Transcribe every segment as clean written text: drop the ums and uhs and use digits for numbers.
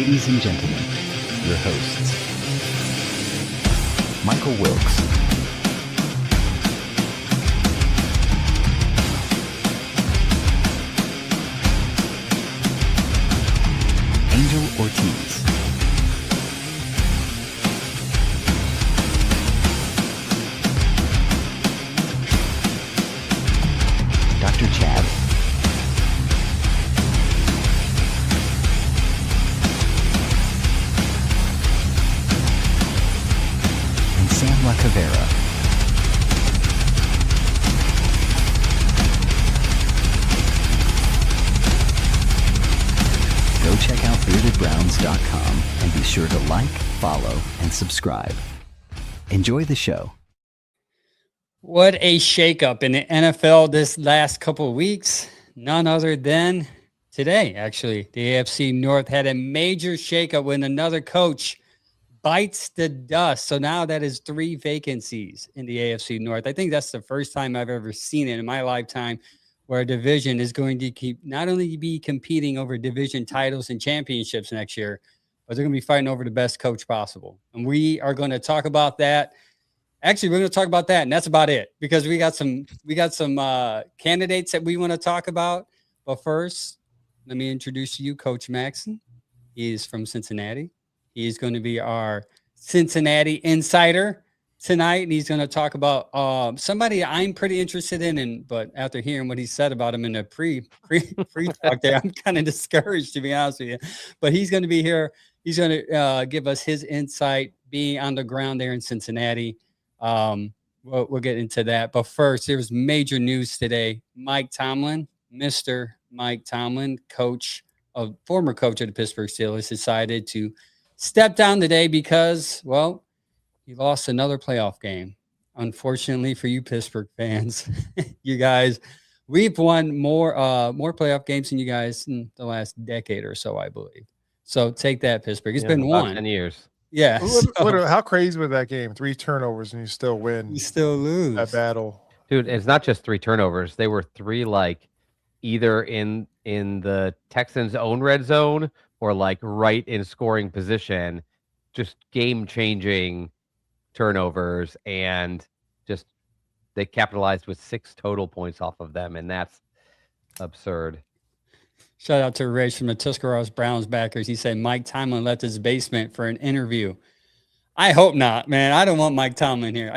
Ladies and gentlemen, your hosts, Michael Wilkes, Angel Ortiz, Dr. Chad, and Sam La Cavera. Go check out beardedbrowns.com and be sure to like, follow, and subscribe. Enjoy the show. What a shakeup in the NFL this last couple of weeks. None other than today, actually. The AFC North had a major shakeup when another coach bites the dust. So now that is 3 vacancies in the AFC North. I think that's the first time I've ever seen it in my lifetime where a division is going to keep not only be competing over division titles and championships next year, but they're going to be fighting over the best coach possible. And we are going to talk about that. Actually, we're going to talk about that, and that's about it because we got some candidates that we want to talk about. But first, let me introduce to you Coach Maxson. He is from Cincinnati. He's going to be our Cincinnati insider tonight, and he's going to talk about somebody I'm pretty interested in. But after hearing what he said about him in the pre talk there, I'm kind of discouraged, to be honest with you. But he's going to be here. He's going to give us his insight, being on the ground there in Cincinnati. We'll get into that. But first, there was major news today. Mike Tomlin, Mr. Mike Tomlin, former coach of the Pittsburgh Steelers, decided to step down today because, well, he lost another playoff game. Unfortunately for you Pittsburgh fans, you guys, we've won more playoff games than you guys in the last decade or so, I believe. So take that, Pittsburgh. It's been about 1 10 years. Yeah. How crazy was that game? 3 turnovers and you still win. You still lose that battle. Dude, it's not just 3 turnovers. They were 3 either in the Texans' own red zone or right in scoring position, just game-changing turnovers, and just they capitalized with 6 total points off of them, and that's absurd. Shout out to Ray from the Tuscarawas Browns backers. He said Mike Tomlin left his basement for an interview. I hope not, man. I don't want Mike Tomlin here.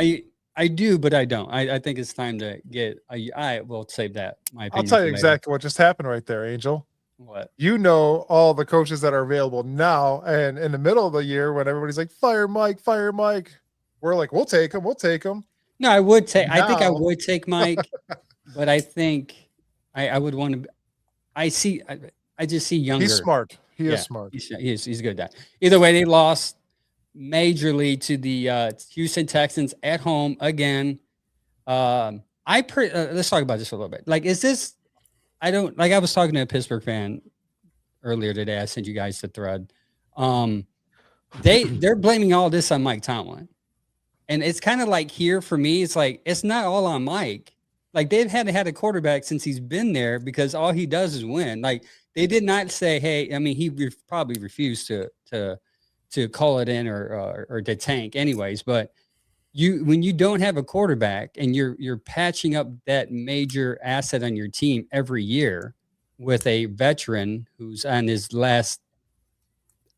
I do, but I don't. I think it's time to get. I will save that. My opinion. I'll tell you exactly what just happened right there, Angel. What? You know all the coaches that are available now, and in the middle of the year when everybody's like, fire Mike, we're like, we'll take him. No, I would take. I think I would take Mike, but I think I would want to. I just see younger. He's smart. He is smart. He's a good guy. Either way, they lost majorly to the Houston Texans at home again. Let's talk about this for a little bit. Is this? I was talking to a Pittsburgh fan earlier today. I sent you guys the thread. They're blaming all this on Mike Tomlin, and it's kind of here for me. It's it's not all on Mike. They've had a quarterback since he's been there because all he does is win. They did not say, hey, I mean, he probably refused to call it in or to tank anyways. But when you don't have a quarterback and you're patching up that major asset on your team every year with a veteran who's on his last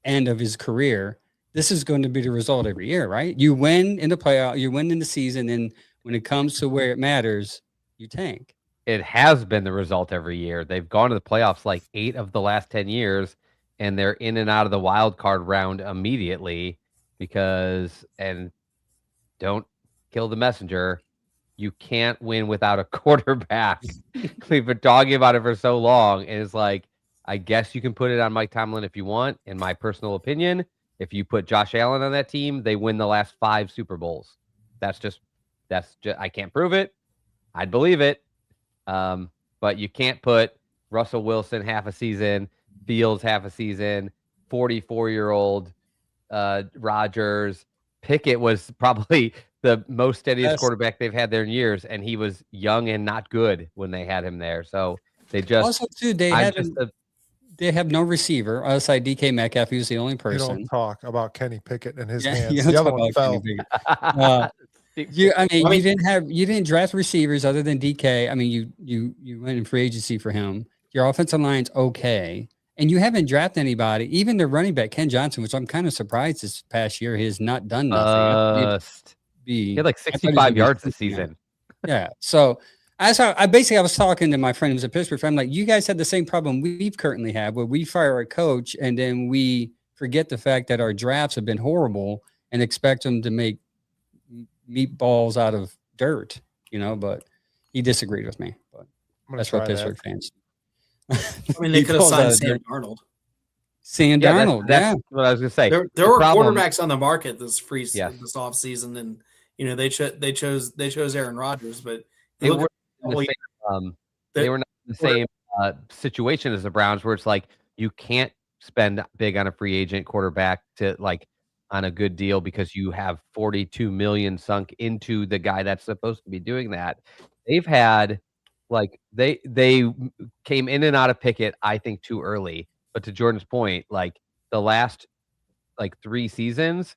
end of his career, this is going to be the result every year, right? You win in the playoff, you win in the season, and when it comes to where it matters, you tank. It has been the result every year. They've gone to the playoffs 8 of the last 10 years, and they're in and out of the wild card round immediately and don't kill the messenger. You can't win without a quarterback. We've been talking about it for so long, and it's I guess you can put it on Mike Tomlin if you want. In my personal opinion, if you put Josh Allen on that team, they win the last 5 Super Bowls. That's just I can't prove it. I'd believe it. But you can't put Russell Wilson half a season, Fields half a season, 44-year-old Rodgers. Pickett was probably the most steadiest quarterback they've had there in years, and he was young and not good when they had him there. So they just also too they have no receiver outside DK Metcalf. He was the only You person. don't talk about Kenny Pickett and his Yeah, hands. you The don't other talk one about Kenny fell. Pickett. You didn't draft receivers other than DK. I mean, you went in free agency for him. Your offensive line's okay, and you haven't drafted anybody. Even the running back Ken Johnson, which I'm kind of surprised this past year, he has not done nothing. He had like I thought he was 65 gonna be yards this something else. season. Yeah. So I was talking to my friend who's a Pittsburgh fan. I'm like, you guys had the same problem we've currently had where we fire a coach and then we forget the fact that our drafts have been horrible and expect them to make meatballs out of dirt, but he disagreed with me. But I'm gonna that's try what that. Pittsburgh fans. I mean, they could have Meatballs out signed of Sam dirt. Darnold. Sam Darnold, That's what I was going to say. There The were problem- quarterbacks on the market this Yes. this offseason, and they chose Aaron Rodgers, but They look were at in the all- same, they were not in the same situation as the Browns, where it's like you can't spend big on a free agent quarterback to on a good deal because you have 42 million sunk into the guy that's supposed to be doing that. They've had they came in and out of Pickett, I think, too early. But to Jordan's point, the last 3 seasons,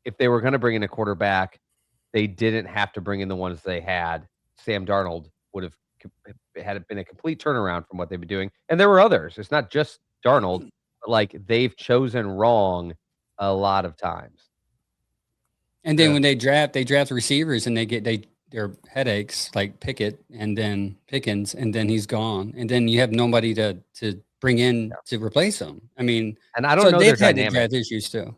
if they were going to bring in a quarterback, they didn't have to bring in the ones they had. Sam Darnold would have had it been a complete turnaround from what they've been doing. And there were others. It's not just Darnold, but they've chosen wrong a lot of times. And then when they draft receivers and their headaches like Pickett and then Pickens, and then he's gone. And then you have nobody to bring in to replace him. I mean, and I don't know their they've had dynamic. draft issues too.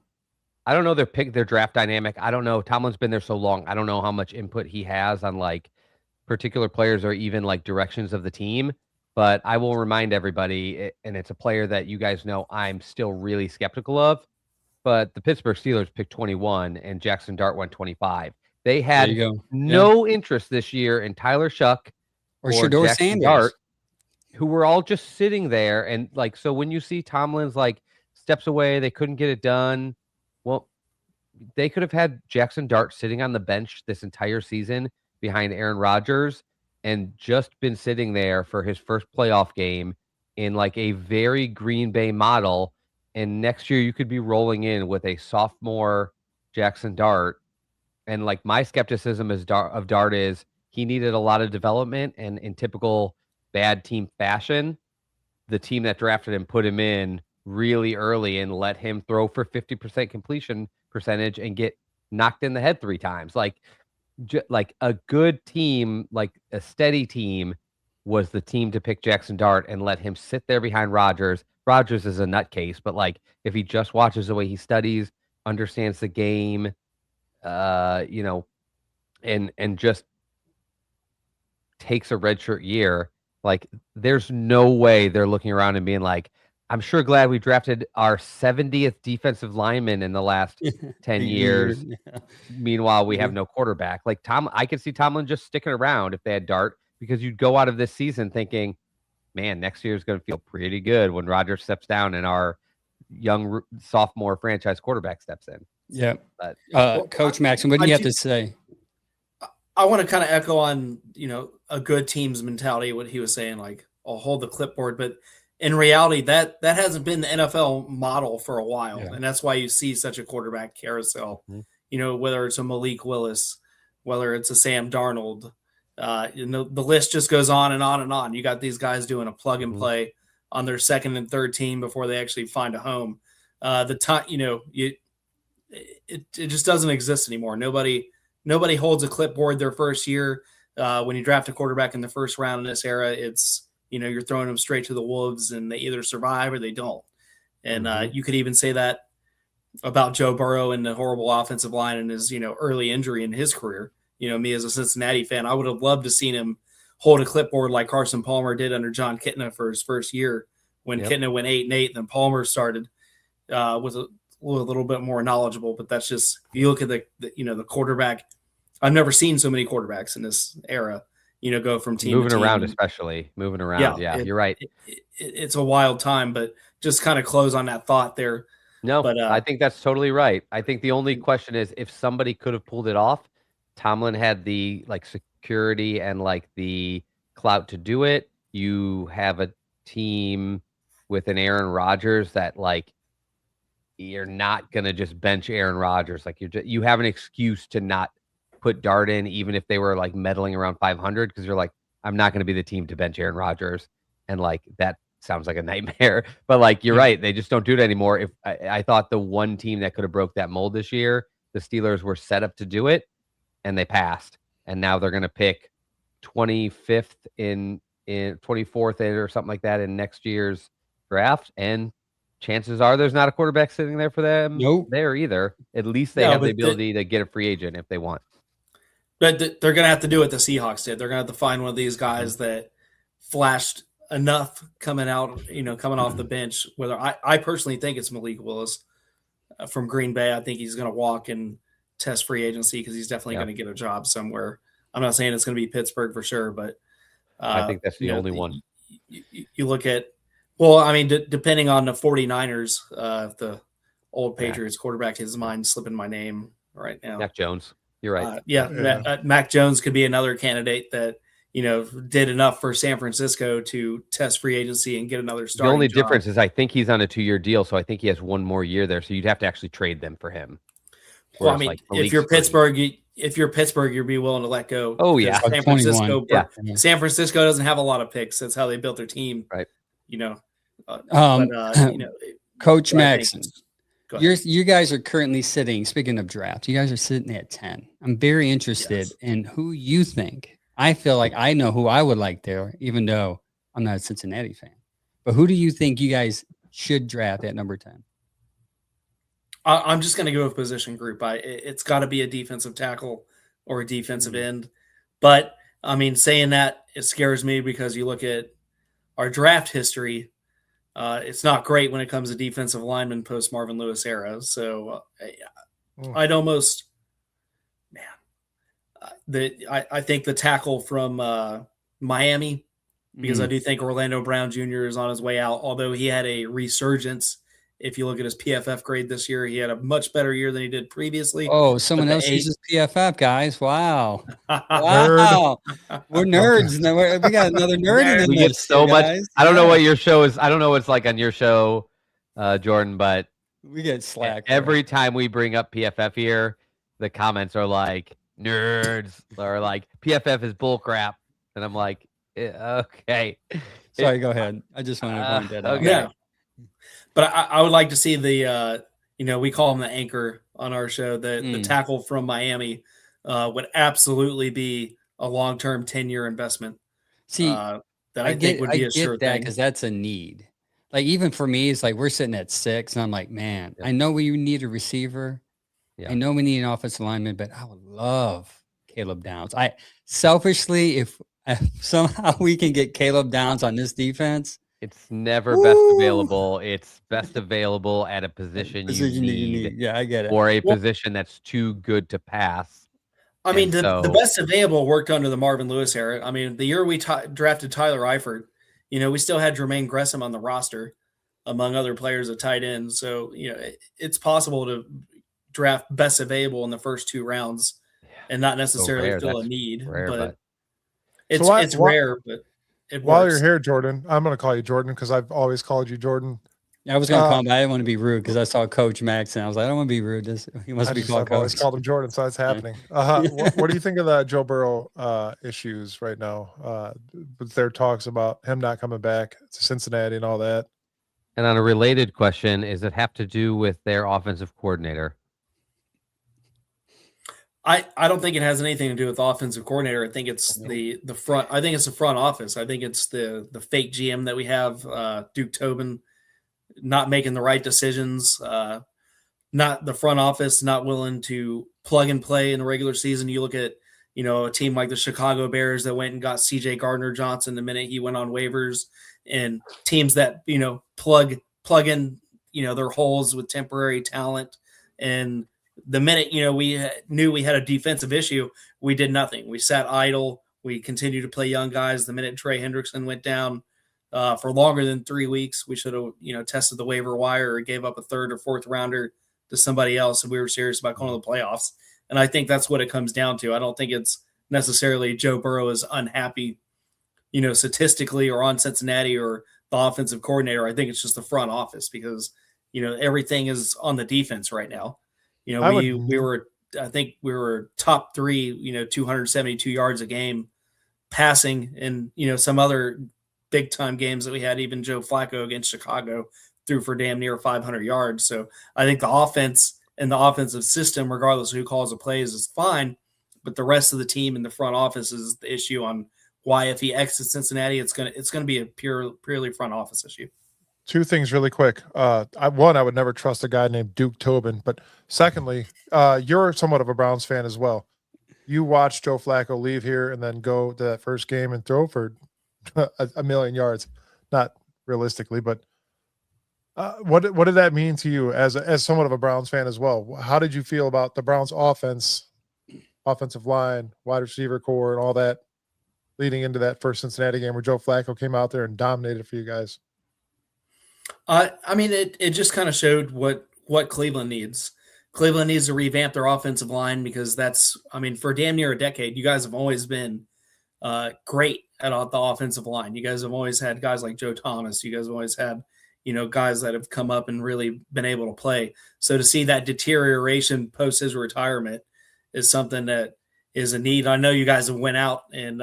I don't know their draft dynamic. I don't know. Tomlin's been there so long. I don't know how much input he has on particular players or even directions of the team. But I will remind everybody, and it's a player that you guys know I'm still really skeptical of. But the Pittsburgh Steelers picked 21 and Jackson Dart went 25. They had no interest this year in Tyler Shuck or Shedeur Jackson Sanders, Dart, who were all just sitting there. And so when you see Tomlin's steps away, they couldn't get it done. Well, they could have had Jackson Dart sitting on the bench this entire season behind Aaron Rodgers and just been sitting there for his first playoff game in a very Green Bay model. And next year you could be rolling in with a sophomore Jackson Dart. And my skepticism of Dart is he needed a lot of development, and in typical bad team fashion, the team that drafted him put him in really early and let him throw for 50% completion percentage and get knocked in the head 3 times. A good team, a steady team, was the team to pick Jackson Dart and let him sit there behind Rodgers. Rodgers is a nutcase, but if he just watches the way he studies, understands the game, and just takes a redshirt year, there's no way they're looking around and being I'm sure glad we drafted our 70th defensive lineman in the last 10 years. Yeah. Meanwhile, we have no quarterback. I could see Tomlin just sticking around if they had Dart, because you'd go out of this season thinking, man, next year is going to feel pretty good when Rodgers steps down and our young sophomore franchise quarterback steps in. Yeah. But, Coach Maxon, what do you have to say? I want to kind of echo on, a good team's mentality, what he was saying, I'll hold the clipboard, but in reality, that hasn't been the NFL model for a while. Yeah. And that's why you see such a quarterback carousel, whether it's a Malik Willis, whether it's a Sam Darnold, the list just goes on and on and on. You got these guys doing a plug and play on their second and third team before they actually find a home. The time, it just doesn't exist anymore. Nobody holds a clipboard their first year. When you draft a quarterback in the first round in this era, it's, you're throwing them straight to the wolves and they either survive or they don't. And you could even say that about Joe Burrow and the horrible offensive line and his, early injury in his career. Me as a Cincinnati fan, I would have loved to seen him hold a clipboard like Carson Palmer did under John Kitna for his first year when Kitna went 8-8, and then Palmer started with a little bit more knowledgeable. But that's just, you look at the quarterback. I've never seen so many quarterbacks in this era, go from team moving to team. around, especially moving around. Yeah, you're right. It's a wild time, but just kind of close on that thought there. No, but I think that's totally right. I think the only question is if somebody could have pulled it off. Tomlin had the security and the clout to do it. You have a team with an Aaron Rodgers that like you're not gonna just bench Aaron Rodgers. Like you have an excuse to not put Dart in, even if they were like meddling around 500, because you're like, I'm not gonna be the team to bench Aaron Rodgers, and like that sounds like a nightmare. But like you're right, they just don't do it anymore. If I thought the one team that could have broke that mold this year, the Steelers were set up to do it, and they passed, and now they're gonna pick 25th in 24th or something like that in next year's draft, and chances are there's not a quarterback sitting there for them there either. At least they have the ability to get a free agent if they want. But they're going to have to do what the Seahawks did. They're going to have to find one of these guys that flashed enough coming off the bench. Whether I personally think it's Malik Willis from Green Bay. I think he's going to walk and test free agency because he's definitely going to get a job somewhere. I'm not saying it's going to be Pittsburgh for sure, but I think that's the only one. You look at, well, I mean, depending on the 49ers, the old Patriots quarterback, his mind slipping my name right now. Mac Jones. You're right. Mac Jones could be another candidate that, did enough for San Francisco to test free agency and get another starting The only job. difference is I think he's on a 2-year deal, so I think he has one more year there. So you'd have to actually trade them for him. Well, I mean, if you're Pittsburgh, you'd be willing to let go. Oh yeah, San Francisco. Yeah. San Francisco doesn't have a lot of picks. That's how they built their team. Right. Coach Max, you guys are currently sitting. Speaking of draft, you guys are sitting at 10. I'm very interested in who you think. I feel like I know who I would like there, even though I'm not a Cincinnati fan. But who do you think you guys should draft at number 10? I'm just going to go with position group. It's got to be a defensive tackle or a defensive end. But, I mean, saying that, it scares me because you look at our draft history, it's not great when it comes to defensive linemen post Marvin Lewis era. So I'd almost, I think the tackle from Miami, because I do think Orlando Brown Jr. is on his way out, although he had a resurgence. If you look at his PFF grade this year, he had a much better year than he did previously. Oh, someone else uses PFF, guys. Wow. Wow. We're nerds. We got another nerd in we this. Get so much. Guys. I don't know what your show is. I don't know what it's like on your show, Jordan, but we get slack. Every time we bring up PFF here, the comments are like, nerds, or like, PFF is bullcrap. And I'm like, okay. Sorry, go ahead. I just wanted to point that out. Okay. Yeah. But I would like to see the, we call him the anchor on our show, the tackle from Miami would absolutely be a long-term 10-year investment. See, that I think would be a sure thing. Because that's a need. Like, even for me, it's like we're sitting at 6, and I'm like, man, I know we need a receiver. Yeah. I know we need an offensive lineman, but I would love Caleb Downs. Selfishly, if somehow we can get Caleb Downs on this defense, it's never best available. It's best available at a position you need. Yeah, I get it. Or a position that's too good to pass. I mean, the best available worked under the Marvin Lewis era. I mean, the year we drafted Tyler Eifert, we still had Jermaine Gresham on the roster, among other players at tight end. So, it's possible to draft best available in the first 2 rounds and not necessarily feel a need. But it's rare, but while you're here, Jordan, I'm going to call you Jordan because I've always called you Jordan. I was going to call him, but I didn't want to be rude because I saw Coach Max and I was like, I don't want to be rude. He must be called Coach. I've always called him Jordan, so it's happening. What do you think of the Joe Burrow issues right now? With their talks about him not coming back to Cincinnati and all that. And on a related question, does it have to do with their offensive coordinator? I don't think it has anything to do with offensive coordinator. I think it's the front. I think it's the front office. I think it's the fake GM that we have, Duke Tobin, not making the right decisions. Not the front office, not willing to plug and play in the regular season. You look at a team like the Chicago Bears that went and got C.J. Gardner-Johnson the minute he went on waivers, and teams that plug in their holes with temporary talent. And the minute, we knew we had a defensive issue, we did nothing. We sat idle. We continued to play young guys. The minute Trey Hendrickson went down for longer than 3 weeks, we should have, tested the waiver wire or gave up a 3rd or 4th rounder to somebody else if we were serious about going to the playoffs. And I think that's what it comes down to. I don't think it's necessarily Joe Burrow is unhappy, statistically or on Cincinnati or the offensive coordinator. I think it's just the front office because, everything is on the defense right now. I think we were top 3, 272 yards a game passing, and, some other big time games that we had, even Joe Flacco against Chicago threw for damn near 500 yards. So I think the offense and the offensive system, regardless of who calls the plays, is fine. But the rest of the team in the front office is the issue on why, if he exits Cincinnati, it's gonna be a purely front office issue. Two things really quick. One, I would never trust a guy named Duke Tobin. But secondly, you're somewhat of a Browns fan as well. You watched Joe Flacco leave here and then go to that first game and throw for a million yards. Not realistically, but what did that mean to you as somewhat of a Browns fan as well? How did you feel about the Browns offense, offensive line, wide receiver core, and all that leading into that first Cincinnati game where Joe Flacco came out there and dominated for you guys? I mean, it just kind of showed what Cleveland needs. Cleveland needs to revamp their offensive line because for damn near a decade, you guys have always been great at the offensive line. You guys have always had guys like Joe Thomas. You guys have always had, guys that have come up and really been able to play. So to see that deterioration post his retirement is something that is a need. I know you guys have went out and,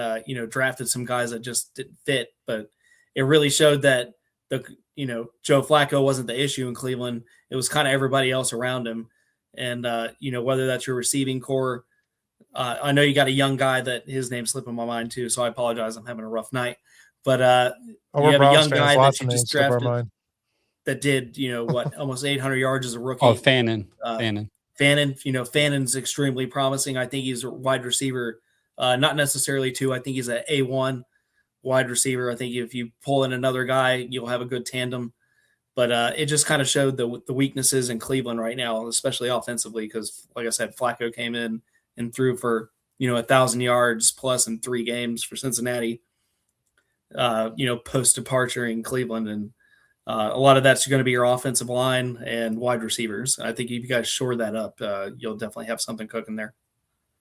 drafted some guys that just didn't fit, but it really showed that Joe Flacco wasn't the issue in Cleveland. It was kind of everybody else around him. And, whether that's your receiving core, I know you got a young guy that his name's slipping my mind too. So I apologize. I'm having a rough night, but you have a young guy that you just drafted that did, almost 800 yards as a rookie. Oh, Fannin. Fannon's extremely promising. I think he's a wide receiver, not necessarily two. I think he's an A1 wide receiver. I think if you pull in another guy, you'll have a good tandem. But it just kind of showed the weaknesses in Cleveland right now, especially offensively, because, like I said, Flacco came in and threw for 1,000 yards plus in 3 games for Cincinnati. Post departure in Cleveland, and a lot of that's going to be your offensive line and wide receivers. I think if you guys shore that up, you'll definitely have something cooking there.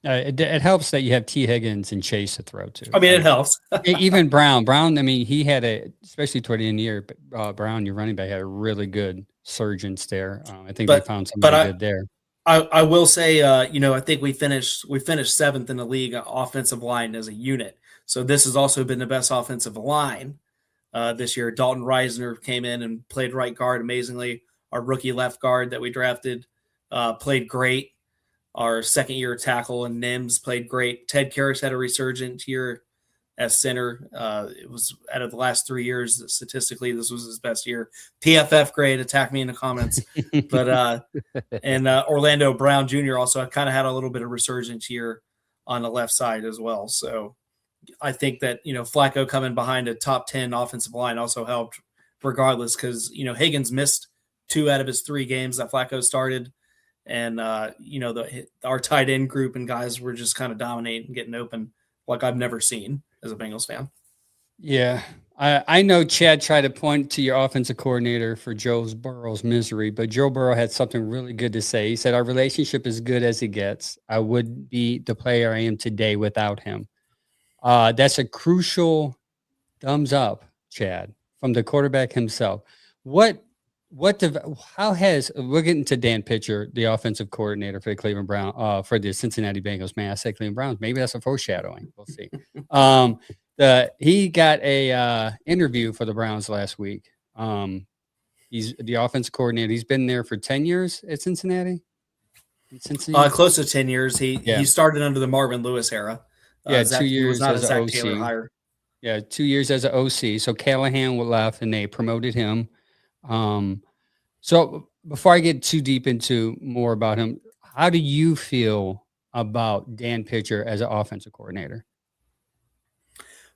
It helps that you have T. Higgins and Chase to throw to. I mean, it helps. Even Brown, I mean, he had especially toward the end of the year, Brown, your running back, had a really good surgeons there. I think they found somebody good there. I will say, I think we finished 7th in the league offensive line as a unit. So this has also been the best offensive line this year. Dalton Reisner came in and played right guard amazingly. Our rookie left guard that we drafted played great. Our second-year tackle and Nims played great. Ted Karras had a resurgent year as center. It was out of the last 3 years, statistically, this was his best year. PFF grade, attack me in the comments. But and Orlando Brown Jr. also kind of had a little bit of resurgence here on the left side as well. So I think that, Flacco coming behind a top 10 offensive line also helped regardless because, Higgins missed 2 out of his 3 games that Flacco started. And, our tight end group and guys were just kind of dominating and getting open like I've never seen as a Bengals fan. Yeah. I know Chad tried to point to your offensive coordinator for Joe Burrow's misery, but Joe Burrow had something really good to say. He said, our relationship is good as it gets. I wouldn't be the player I am today without him. That's a crucial thumbs up, Chad, from the quarterback himself. We're getting to Dan Pitcher, the offensive coordinator for the Cleveland Browns, for the Cincinnati Bengals. Man, I said Cleveland Browns. Maybe that's a foreshadowing. We'll see. He got a interview for the Browns last week. He's the offensive coordinator. He's been there for 10 years at Cincinnati. Close to 10 years. He started under the Marvin Lewis era. 2 years as an OC. Taylor hire. Yeah, 2 years as an OC. So Callahan left, and they promoted him. So before I get too deep into more about him, how do you feel about Dan Pitcher as an offensive coordinator?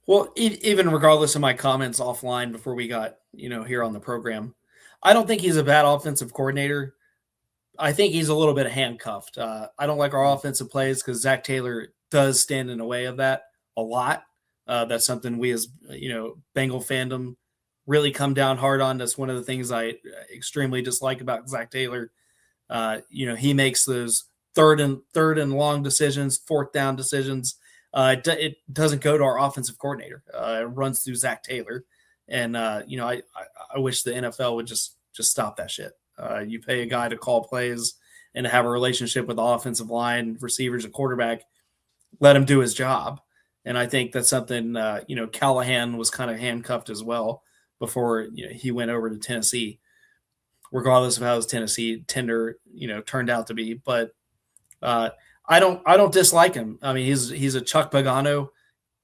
Well, even regardless of my comments offline before we got, here on the program, I don't think he's a bad offensive coordinator. I think he's a little bit handcuffed. I don't like our offensive plays because Zach Taylor does stand in the way of that a lot. That's something we as, Bengal fandom really come down hard on. That's one of the things I extremely dislike about Zach Taylor. He makes those third and long decisions, 4th down decisions. It doesn't go to our offensive coordinator. It runs through Zach Taylor. And I wish the NFL would just stop that shit. You pay a guy to call plays and to have a relationship with the offensive line, receivers, and quarterback. Let him do his job. And I think that's something, Callahan was kind of handcuffed as well before he went over to Tennessee, regardless of how his Tennessee tender, turned out to be. But I don't dislike him. I mean, he's a Chuck Pagano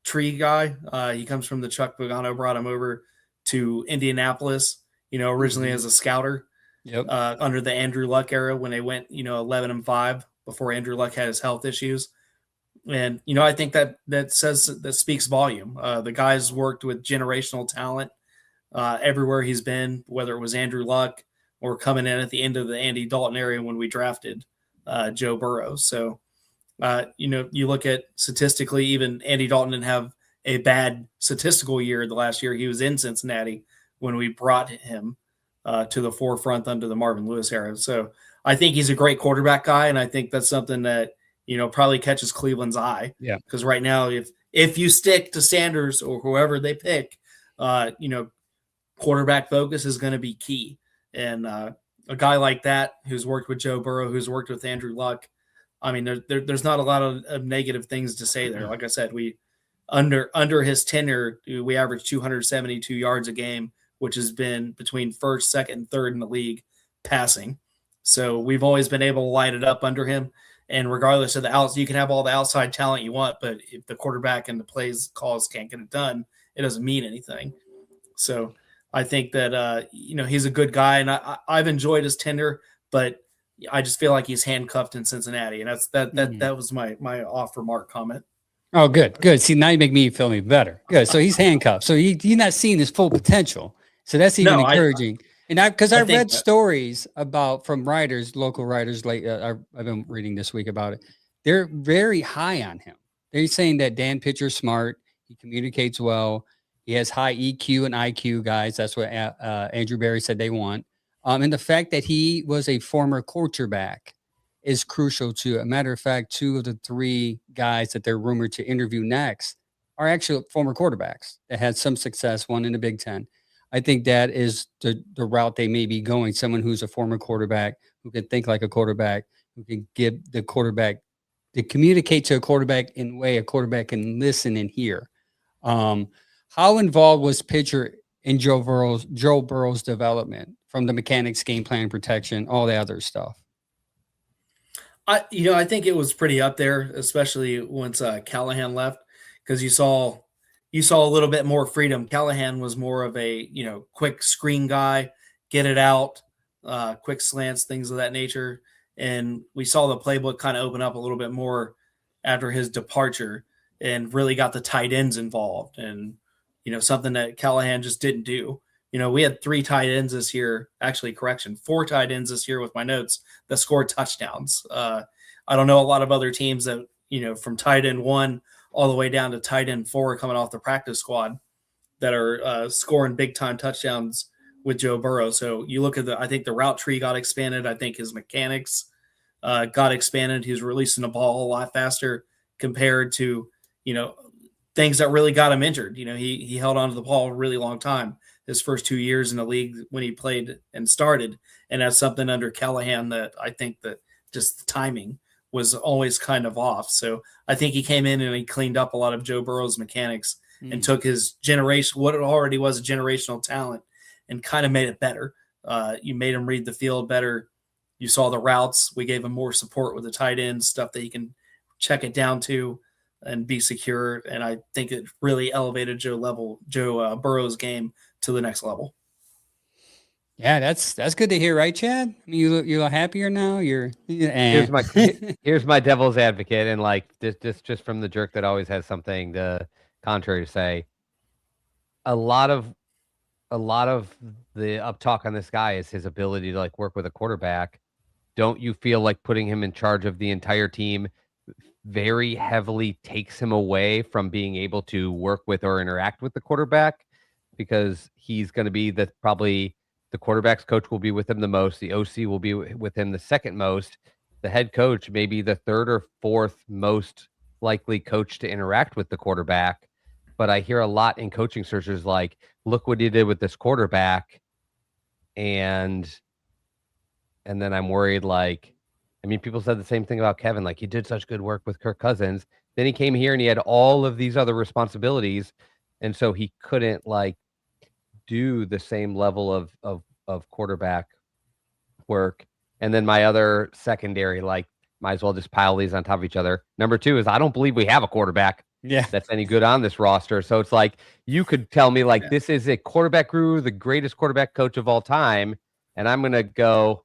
tree guy. He comes from the Chuck Pagano, brought him over to Indianapolis, originally as a scouter. Yep. Under the Andrew Luck era when they went, 11-5 before Andrew Luck had his health issues. And, I think that speaks volume. The guy's worked with generational talent everywhere he's been, whether it was Andrew Luck or coming in at the end of the Andy Dalton era when we drafted Joe Burrow. So, you look at statistically, even Andy Dalton didn't have a bad statistical year the last year. He was in Cincinnati when we brought him to the forefront under the Marvin Lewis era. So I think he's a great quarterback guy, and I think that's something that probably catches Cleveland's eye. Yeah. Because right now, if you stick to Sanders or whoever they pick, quarterback focus is going to be key. And a guy like that who's worked with Joe Burrow, who's worked with Andrew Luck, I mean, there's not a lot of negative things to say there. Like I said, we under his tenure, we averaged 272 yards a game, which has been between first, second, and third in the league passing. So we've always been able to light it up under him. And regardless of you can have all the outside talent you want, but if the quarterback and the plays calls can't get it done, it doesn't mean anything. So I think that, he's a good guy, and I've enjoyed his tenure, but I just feel like he's handcuffed in Cincinnati. And that was my off remark comment. Oh, good. See, now you make me feel better. Good. So he's handcuffed. So he's not seeing his full potential. So that's even encouraging. Because I read stories from writers, local writers, like I've been reading this week about it. They're very high on him. They're saying that Dan Pitcher's smart. He communicates well. He has high EQ and IQ guys. That's what Andrew Berry said they want. And the fact that he was a former quarterback is crucial too. A matter of fact, 2 of the 3 guys that they're rumored to interview next are actually former quarterbacks that had some success, one in the Big Ten. I think that is the route they may be going. Someone who's a former quarterback, who can think like a quarterback, who can give the quarterback, to communicate to a quarterback in a way a quarterback can listen and hear. How involved was Pitcher in Joe Burrow's development, from the mechanics, game plan, protection, all the other stuff? I think it was pretty up there, especially once Callahan left, because you saw a little bit more freedom. Callahan was more of a, quick screen guy, get it out, quick slants, things of that nature. And we saw the playbook kind of open up a little bit more after his departure, and really got the tight ends involved. And, something that Callahan just didn't do. We had 3 tight ends this year, 4 tight ends this year with my notes that scored touchdowns. I don't know a lot of other teams that, from tight end 1 all the way down to tight end 4 coming off the practice squad that are scoring big time touchdowns with Joe Burrow. So you look at I think the route tree got expanded. I think his mechanics got expanded. He was releasing the ball a lot faster compared to, things that really got him injured. He held onto the ball a really long time his first 2 years in the league when he played and started. And that's something under Callahan that I think that just the timing was always kind of off. So I think he came in and he cleaned up a lot of Joe Burrow's mechanics and took his generation, what it already was a generational talent, and kind of made it better. You made him read the field better. You saw the routes. We gave him more support with the tight end stuff that he can check it down to and be secure. And I think it really elevated Joe Burrow's game to the next level. Yeah, that's good to hear, right, Chad? I mean, you look happier now. Here's my devil's advocate, and like just from the jerk that always has something contrary to say. A lot of the uptalk on this guy is his ability to work with a quarterback. Don't you feel like putting him in charge of the entire team very heavily takes him away from being able to work with or interact with the quarterback? Because he's going to be probably the quarterback's coach will be with him the most. The OC will be with him the second most. The head coach may be the third or fourth most likely coach to interact with the quarterback. but I hear a lot in coaching searches like, look what he did with this quarterback. And then I'm worried, like, I mean, people said the same thing about Kevin. Like, he did such good work with Kirk Cousins. Then he came here and he had all of these other responsibilities. And so he couldn't, like, do the same level of quarterback work. And then my other secondary, like, might as well just pile these on top of each other. Number 2 is I don't believe we have a quarterback that's any good on this roster. So it's like, you could tell me, like, this is a quarterback guru, the greatest quarterback coach of all time. And I'm going to go,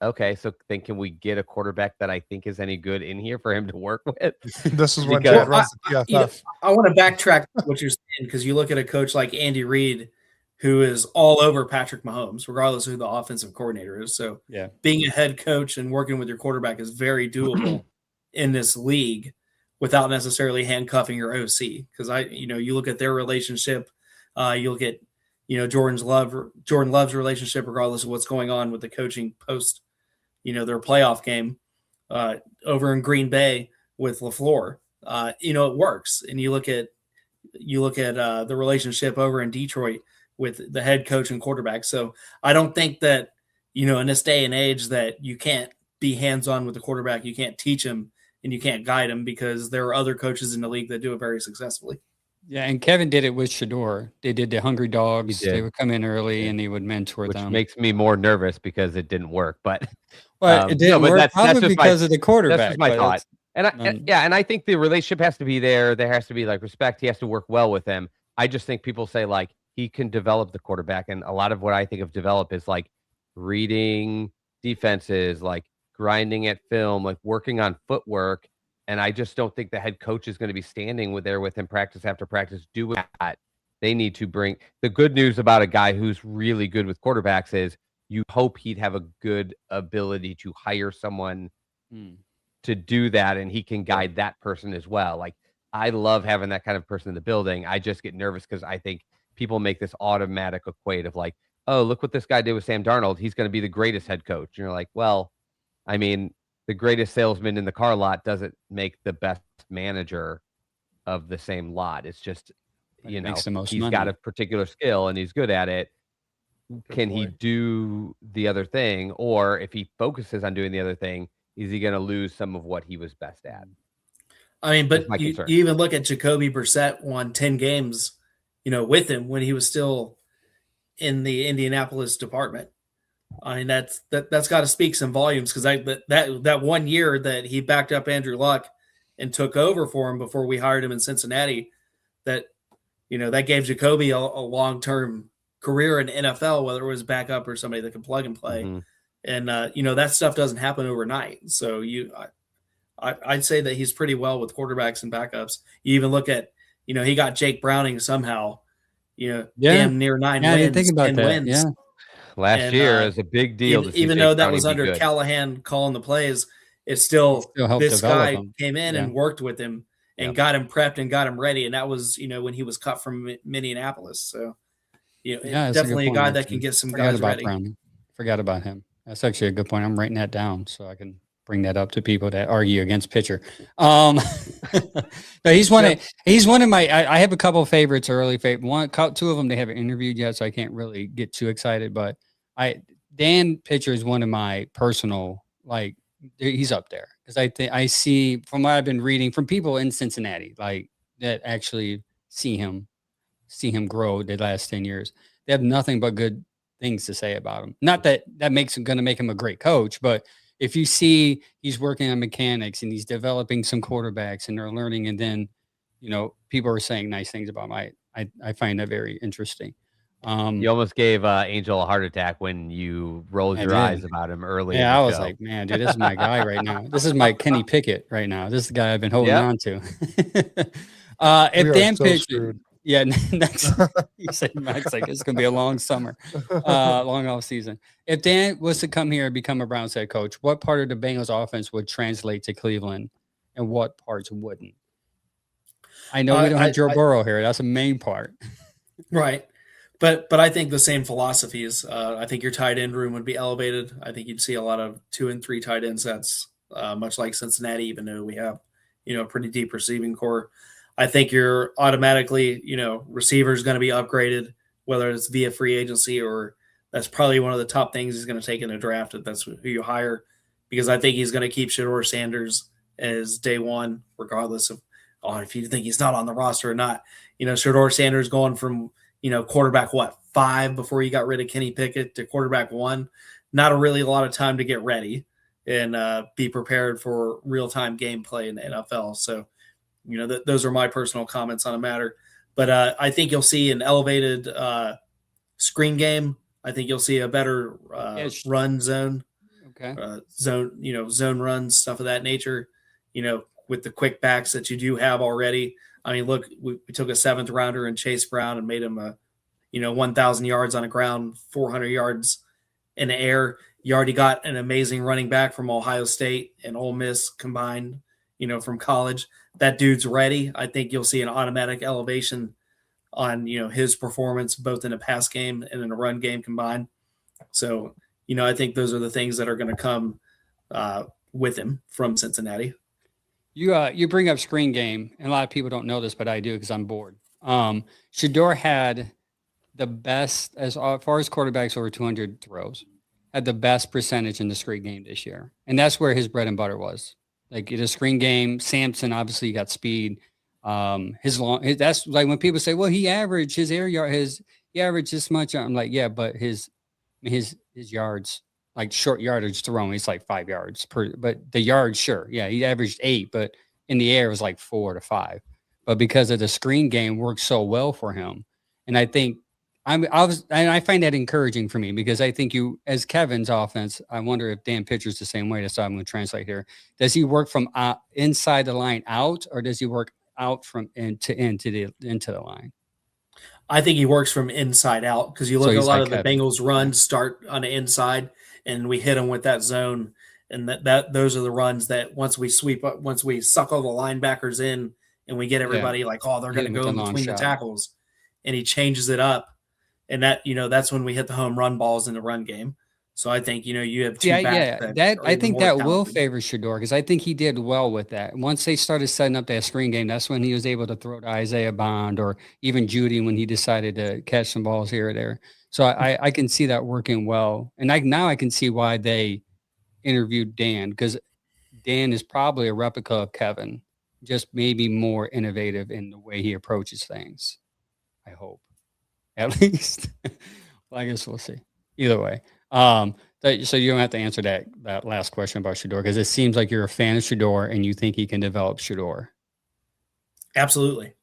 okay, so then can we get a quarterback that I think is any good in here for him to work with? This is when Chad runs the PFF. I want to backtrack what you're saying, because you look at a coach like Andy Reid, who is all over Patrick Mahomes, regardless of who the offensive coordinator is. So being a head coach and working with your quarterback is very doable in this league without necessarily handcuffing your OC. Because you look at their relationship, you look at Jordan Love's relationship, regardless of what's going on with the coaching post, their playoff game over in Green Bay with LaFleur. It works. And you look at the relationship over in Detroit with the head coach and quarterback. So I don't think that, in this day and age, that you can't be hands-on with the quarterback. You can't teach him and you can't guide him, because there are other coaches in the league that do it very successfully. Yeah, and Kevin did it with Shador. They did the Hungry Dogs. They would come in early and he would mentor them. Which makes me more nervous because it didn't work. But it didn't work probably because of the quarterback. That's just my thought. And I think the relationship has to be there. There has to be, like, respect. He has to work well with him. I just think people say, like, he can develop the quarterback. And a lot of what I think of develop is, like, reading defenses, like grinding at film, like working on footwork. And I just don't think the head coach is going to be standing there with him practice after practice doing that. They need to bring the good news about a guy who's really good with quarterbacks is you hope he'd have a good ability to hire someone to do that, and he can guide that person as well. Like, I love having that kind of person in the building. I just get nervous because I think people make this automatic equate of, like, oh, look what this guy did with Sam Darnold. He's going to be the greatest head coach. And you're like, well, I mean, the greatest salesman in the car lot doesn't make the best manager of the same lot. It's just, he's got a particular skill and he's good at it. Can he do the other thing? Or if he focuses on doing the other thing, is he going to lose some of what he was best at? I mean, but you even look at Jacoby Brissett won 10 games, with him when he was still in the Indianapolis department. I mean, that's got to speak some volumes, because that 1 year that he backed up Andrew Luck and took over for him before we hired him in Cincinnati, that gave Jacoby a long-term career in the NFL, whether it was backup or somebody that can plug and play. Mm-hmm. And that stuff doesn't happen overnight. So I'd say that he's pretty well with quarterbacks and backups. You even look at he got Jake Browning somehow, damn near 9 wins. I didn't think about that. Wins. Yeah. Last year is a big deal. Even though that was under Callahan calling the plays, it still this guy came in and worked with him and got him prepped and got him ready. And that was, when he was cut from Minneapolis. So, definitely a guy that can get some guys ready. Forgot about him. That's actually a good point. I'm writing that down so I can bring that up to people that argue against Pitcher. But he's one of my. I have a couple of favorites, early favorite. Two of them they haven't interviewed yet, so I can't really get too excited. But Dan Pitcher is one of my personal, like, he's up there, because I see from what I've been reading from people in Cincinnati, like, that actually see him grow the last 10 years. They have nothing but good things to say about him. Not that makes him going to make him a great coach, but if you see he's working on mechanics and he's developing some quarterbacks and they're learning, and then, people are saying nice things about him, I find that very interesting. You almost gave Angel a heart attack when you rolled your eyes about him early. Yeah, I was like, man, dude, this is my guy right now. This is my Kenny Pickett right now. This is the guy I've been holding on to. If Dan Pitcher, next, you said Max, like, it's going to be a long summer, long off season. If Dan was to come here and become a Browns head coach, what part of the Bengals offense would translate to Cleveland and what parts wouldn't? I know we don't have Joe Burrow here. That's the main part. Right. But I think the same philosophies. I think your tight end room would be elevated. I think you'd see a lot of 2 and 3 tight end sets, much like Cincinnati, even though we have, a pretty deep receiving core. I think you're automatically, receiver is going to be upgraded, whether it's via free agency or that's probably one of the top things he's going to take in a draft if that's who you hire, because I think he's going to keep Shedeur Sanders as day one, regardless of if you think he's not on the roster or not. Shedeur Sanders going from, quarterback 5 before you got rid of Kenny Pickett to quarterback 1, not a lot of time to get ready and be prepared for real-time gameplay in the NFL. So, those are my personal comments on the matter. But I think you'll see an elevated screen game. I think you'll see a better run zone. Okay. Zone runs, stuff of that nature, with the quick backs that you do have already. I mean, look, we took a 7th rounder in Chase Brown and made him 1,000 yards on the ground, 400 yards in the air. You already got an amazing running back from Ohio State and Ole Miss combined, from college. That dude's ready. I think you'll see an automatic elevation on, his performance, both in a pass game and in a run game combined. So, I think those are the things that are going to come with him from Cincinnati. You bring up screen game, and a lot of people don't know this, but I do because I'm bored. Shedeur had the best, as far as quarterbacks over 200 throws, had the best percentage in the screen game this year. And that's where his bread and butter was. Like in a screen game, Sampson obviously got speed. That's like when people say, well, he averaged his air yard, he averaged this much. I'm like, yeah, but his yards, like short yardage throwing, it's like 5 yards per, but the yards, sure. Yeah. He averaged 8, but in the air it was like 4 to 5. But because of the screen game worked so well for him. And I think I find that encouraging for me because I think as Kevin's offense, I wonder if Dan Pitcher's the same way. That's what I'm going to translate here. Does he work from inside the line out, or does he work out from end to the line? I think he works from inside out because you look at a lot of the Bengals runs start on the inside, and we hit them with that zone, and that those are the runs that once we sweep up, once we suck all the linebackers in, and we get everybody they're going to go in between the tackles, and he changes it up. And that, that's when we hit the home run balls in the run game. So I think, you have two backs. I think that will favor Shedeur because I think he did well with that. Once they started setting up that screen game, that's when he was able to throw to Isaiah Bond or even Judy when he decided to catch some balls here or there. So I can see that working well. And now I can see why they interviewed Dan, because Dan is probably a replica of Kevin, just maybe more innovative in the way he approaches things. I hope. At least. Well, I guess we'll see. Either way. So you don't have to answer that last question about Shedeur because it seems like you're a fan of Shedeur and you think he can develop Shedeur. Absolutely.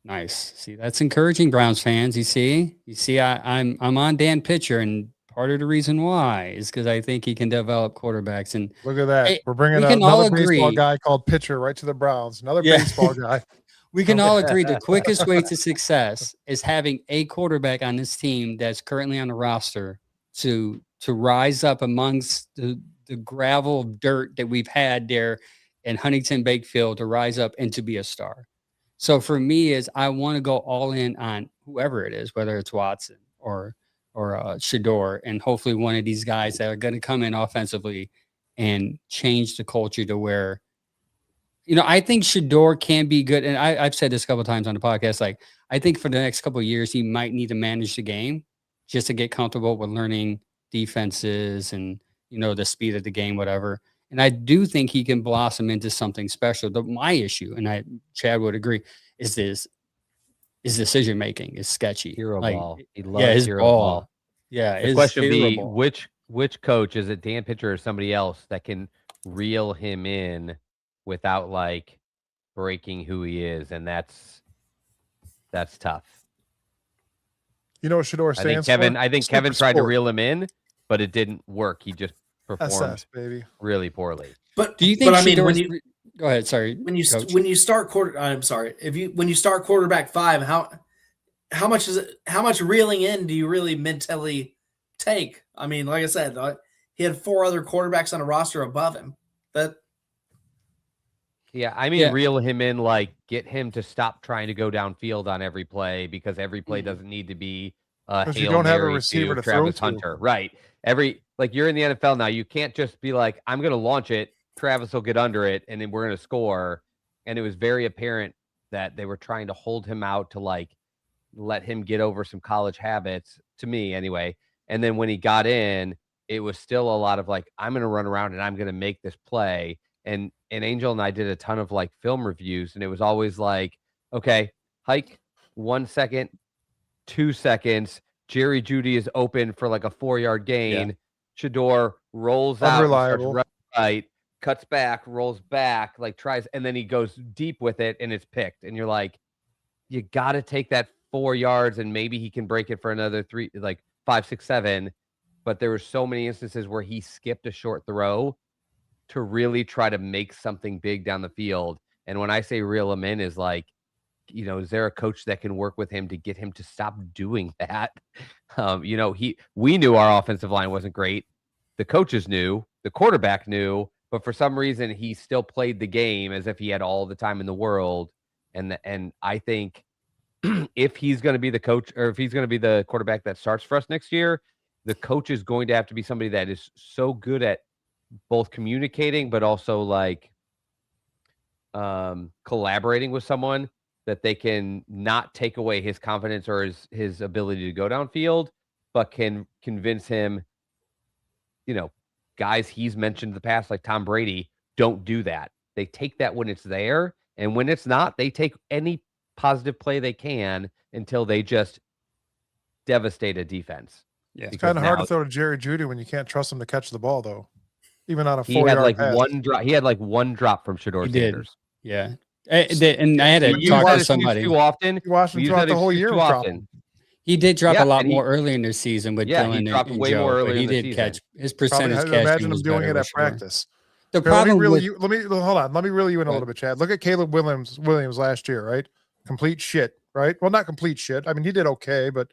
Nice. See, that's encouraging, Browns fans. You see, I'm on Dan Pitcher, and part of the reason why is because I think he can develop quarterbacks. And look at that. We're bringing another baseball guy called Pitcher right to the Browns. Another baseball guy. We can all agree the quickest way to success is having a quarterback on this team that's currently on the roster to rise up amongst the gravel dirt that we've had there in Huntington Bakefield to rise up and to be a star. So for me is I want to go all in on whoever it is, whether it's Watson or Shedeur, and hopefully one of these guys that are going to come in offensively and change the culture to where, I think Shedeur can be good. And I've said this a couple of times on the podcast. Like, I think for the next couple of years, he might need to manage the game just to get comfortable with learning defenses and, the speed of the game, whatever. And I do think he can blossom into something special. My issue, and Chad would agree, is his decision-making is sketchy. Hero ball. He loves his hero ball. Yeah. The question would be, which coach, is it Dan Pitcher or somebody else that can reel him in without like breaking who he is, and that's tough. You know what Shedeur stands for? I think Kevin tried to reel him in, but it didn't work. He just performed really poorly. But do you think? Go ahead. Sorry. When you start when you start quarterback 5, how much reeling in do you really mentally take? I mean, like I said, he had 4 other quarterbacks on a roster above him. Reel him in, like get him to stop trying to go downfield on every play because every play doesn't need to be Hail you don't have a receiver to Travis throw Hunter. Right. You're in the NFL now. You can't just be like, I'm going to launch it. Travis will get under it, and then we're going to score. And it was very apparent that they were trying to hold him out to like let him get over some college habits, to me anyway. And then when he got in, it was still a lot of like, I'm going to run around and I'm going to make this play. And Angel and I did a ton of like film reviews, and it was always like, okay, hike 1 second, 2 seconds. Jerry Jeudy is open for like a 4-yard gain. Yeah. Shador rolls out, Unreliable. starts right, cuts back, rolls back, like tries, and then he goes deep with it and it's picked. And you're like, you got to take that 4 yards and maybe he can break it for another 3, like 5, 6, 7. But there were so many instances where he skipped a short throw to really try to make something big down the field. And when I say reel him in, is like, you know, is there a coach that can work with him to get him to stop doing that? You know, we knew our offensive line wasn't great. The coaches knew, the quarterback knew, but for some reason he still played the game as if he had all the time in the world. And I think if he's going to be the coach, or if he's going to be the quarterback that starts for us next year, the coach is going to have to be somebody that is so good at both communicating, but also like collaborating with someone that they can not take away his confidence or his ability to go downfield, but can convince him, you know, guys he's mentioned in the past, like Tom Brady, don't do that. They take that when it's there, and when it's not, they take any positive play they can until they just devastate a defense. Yeah. It's kind of hard to throw to Jerry Jeudy when you can't trust him to catch the ball, though. Even on a 4-yard he had like pass. one drop. He had like one drop from Shador Sanders. Yeah. And I had to talk to somebody. Too often. You watched him throughout the whole year. Too often. He did drop a lot more early in the season with Dylan he dropped and way Joe, more but earlier he in the did season. catch his percentage catch. Imagine him doing it at practice. The problem let me hold on. Let me reel you in a little bit, Chad. Look at Caleb Williams last year, right? Complete shit, right? Well, not complete shit. I mean, he did okay, but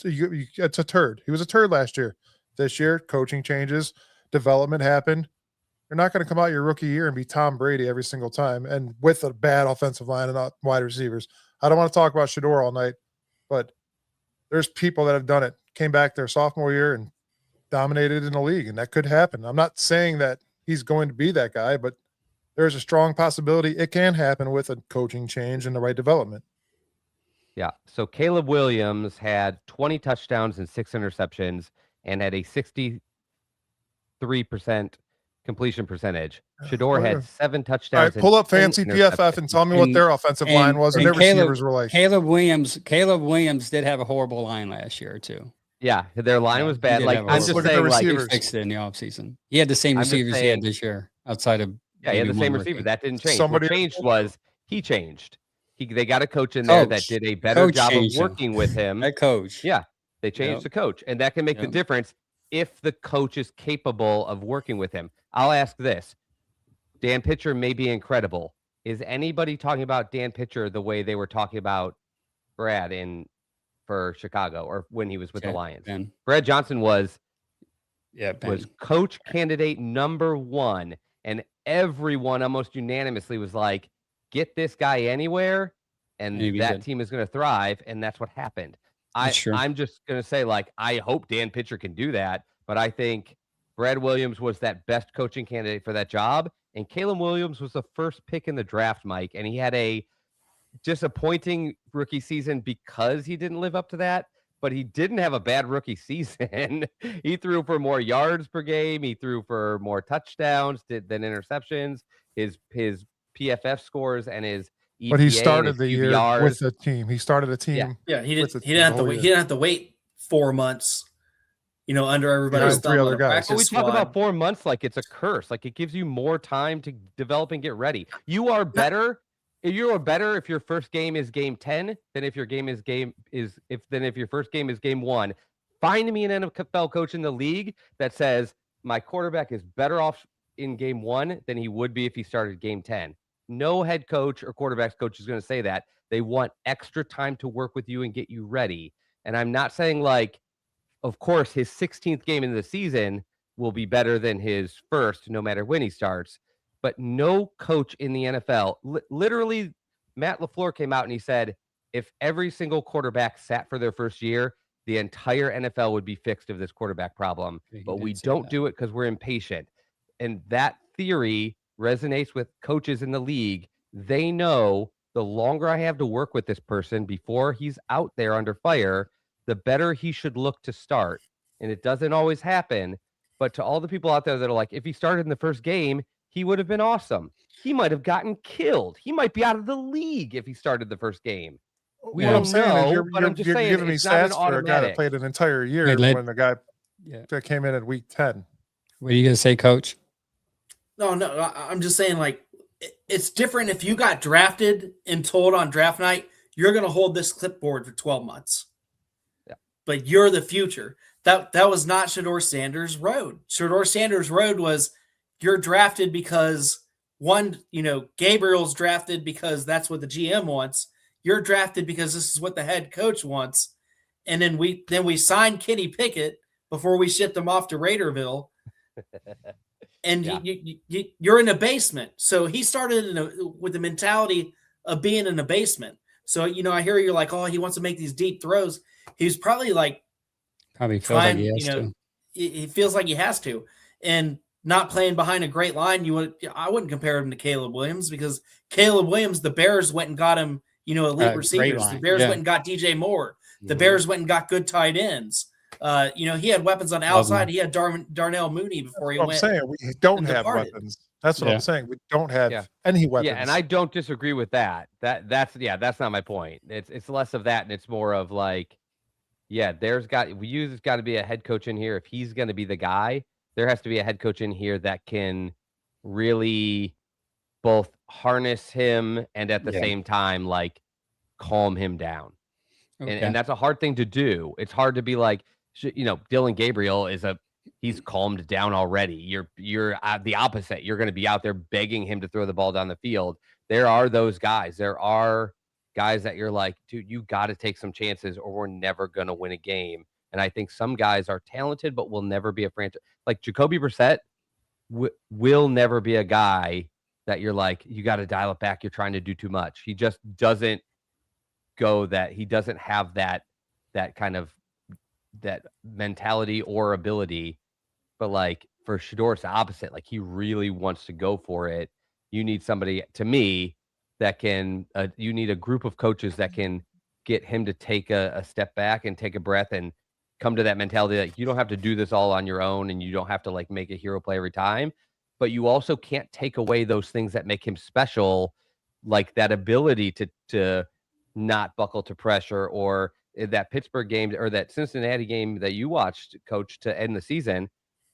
it's a turd. He was a turd last year. This year, coaching changes, development happened. You're not going to come out your rookie year and be Tom Brady every single time, and with a bad offensive line and not wide receivers. I don't want to talk about Shador all night, but there's people that have done it, came back their sophomore year and dominated in the league, and that could happen. I'm not saying that he's going to be that guy, but there's a strong possibility it can happen with a coaching change and the right development. Yeah. So Caleb Williams had 20 touchdowns and 6 interceptions and had a 63% completion percentage. Shador had 7 touchdowns. All right, pull up fancy PFF and tell me what their offensive line was and their receivers were like. Caleb Williams did have a horrible line last year too. Yeah, their line was bad. Like, I'm just saying, like, he fixed it in the offseason. He had the same receivers he had this year outside of. Yeah, he had the same receiver. That didn't change. What changed was he changed. They got a coach in there that did a better job of working with him. That coach. Yeah, they changed the coach, and that can make the difference if the coach is capable of working with him. I'll ask this. Dan Pitcher may be incredible. Is anybody talking about Dan Pitcher the way they were talking about Brad for Chicago or when he was with the Lions? Ben. Brad Johnson was coach candidate number 1, and everyone almost unanimously was like, get this guy anywhere, and that team is going to thrive, and that's what happened. I'm just going to say, like, I hope Dan Pitcher can do that, but I think Brad Williams was that best coaching candidate for that job, and Caleb Williams was the first pick in the draft, Mike, and he had a disappointing rookie season because he didn't live up to that, but he didn't have a bad rookie season. He threw for more yards per game. He threw for more touchdowns than interceptions. His PFF scores and his EPA, but he started the year QBRs. with the team. He started a team. Yeah, he didn't have to wait 4 months, under everybody's thumb. 3 other guys. But we talk about 4 months like it's a curse. Like, it gives you more time to develop and get ready. You are better. You are better if your first game is game 10 than if your first game is game 1. Find me an NFL coach in the league that says my quarterback is better off in game 1 than he would be if he started game 10. No head coach or quarterbacks coach is going to say that. They want extra time to work with you and get you ready. And I'm not saying, like, of course, his 16th game in the season will be better than his first, no matter when he starts. But no coach in the NFL, literally, Matt LaFleur came out and he said, if every single quarterback sat for their first year, the entire NFL would be fixed of this quarterback problem. But we don't do it because we're impatient. And that theory resonates with coaches in the league. They know the longer I have to work with this person before he's out there under fire, the better he should look to start. And it doesn't always happen. But to all the people out there that are like, if he started in the first game, he would have been awesome. He might have gotten killed. He might be out of the league if he started the first game. We What don't I'm saying know, is but I'm just saying giving me it's not an stats for a guy that automatic. played an entire year Wait, when the guy Yeah. that came in at week 10. What are you going to say, Coach? No, I'm just saying, like, it's different if you got drafted and told on draft night, you're going to hold this clipboard for 12 months. Yeah. But you're the future. That was not Shedeur Sanders' road. Shedeur Sanders' road was you're drafted because Gabriel's drafted because that's what the GM wants. You're drafted because this is what the head coach wants. And then we signed Kenny Pickett before we shipped him off to Raiderville. And yeah. You're in a basement. So he started with the mentality of being in a basement. So, I hear you're like, oh, he wants to make these deep throws. He's probably like, feels like he has to. He feels like he has to. And not playing behind a great line, I wouldn't compare him to Caleb Williams, because Caleb Williams, the Bears went and got him, elite receivers. The Bears went and got DJ Moore. The Bears went and got good tight ends. He had weapons on the outside. He had Darnell Mooney before he went. I'm saying we don't have weapons. That's what I'm saying. We don't have any weapons. Yeah, and I don't disagree with that. That's not my point. It's less of that, and it's more of like, there's got to be a head coach in here. If he's going to be the guy, there has to be a head coach in here that can really both harness him and at the same time, like, calm him down. Okay. And that's a hard thing to do. It's hard to be like, Dylan Gabriel he's calmed down already. You're the opposite. You're going to be out there begging him to throw the ball down the field. There are those guys. There are guys that you're like, dude, you got to take some chances or we're never going to win a game. And I think some guys are talented, but will never be a franchise. Like Jacoby Brissett will never be a guy that you're like, you got to dial it back. You're trying to do too much. He just doesn't go that. He doesn't have that kind of that mentality or ability. But like for Shedeur, it's the opposite. Like he really wants to go for it. You need somebody, to me, that can, you need a group of coaches that can get him to take a step back and take a breath and come to that mentality that you don't have to do this all on your own and you don't have to like make a hero play every time, but you also can't take away those things that make him special, like that ability to not buckle to pressure, or that Pittsburgh game or that Cincinnati game that you watched, Coach, to end the season,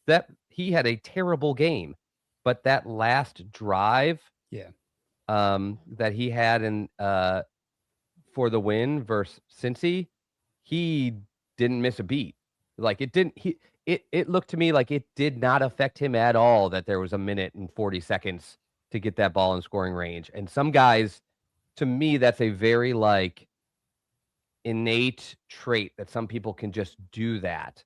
that he had a terrible game, but that last drive that he had in for the win versus Cincy, he didn't miss a beat. Like it looked to me like it did not affect him at all that there was a minute and 40 seconds to get that ball in scoring range. And some guys, to me, that's a very like innate trait that some people can just do that.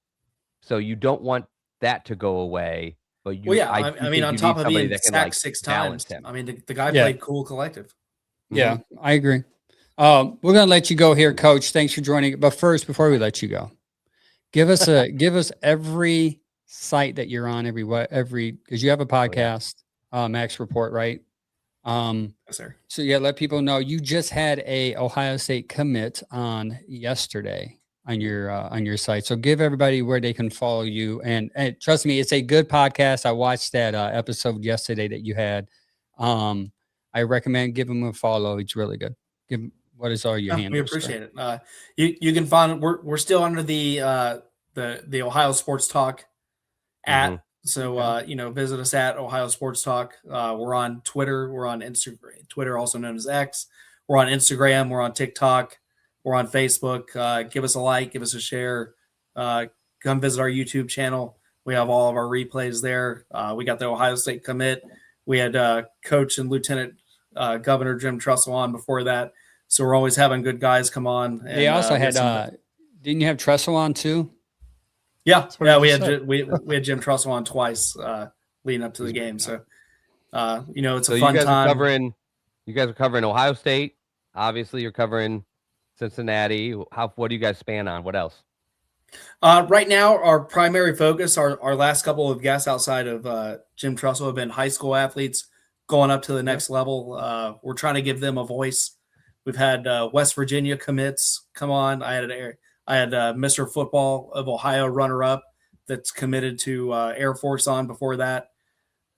So you don't want that to go away. But I mean, on top of being sacked 6 times, I mean, the guy played cool collective. Yeah, I agree. We're going to let you go here, Coach. Thanks for joining. But first, before we let you go, give us every site that you're on, every because you have a podcast, Max Report, right? Yes, sir. So let people know you just had a Ohio State commit on yesterday on your site. So give everybody where they can follow you. And trust me, it's a good podcast. I watched that episode yesterday that you had. I recommend give him a follow. It's really good. What is all your handles? We appreciate it. You can find we're still under the Ohio Sports Talk at. Mm-hmm. So visit us at Ohio Sports Talk. We're on Twitter. We're on Instagram. Twitter, also known as X. We're on Instagram. We're on TikTok. We're on Facebook. Give us a like. Give us a share. Come visit our YouTube channel. We have all of our replays there. We got the Ohio State commit. We had Coach and Lieutenant Governor Jim Tressel on before that. So we're always having good guys come on. And, they also had didn't you have Tressel on too? Yeah. We had Jim Tressel on twice leading up to the game. So it's a fun time. You guys are covering Ohio State. Obviously, you're covering Cincinnati. What do you guys span on? What else? Right now, our primary focus, our last couple of guests outside of Jim Tressel have been high school athletes going up to the next level. We're trying to give them a voice We've had West Virginia commits come on. I had Mr. Football of Ohio runner-up that's committed to Air Force on before that.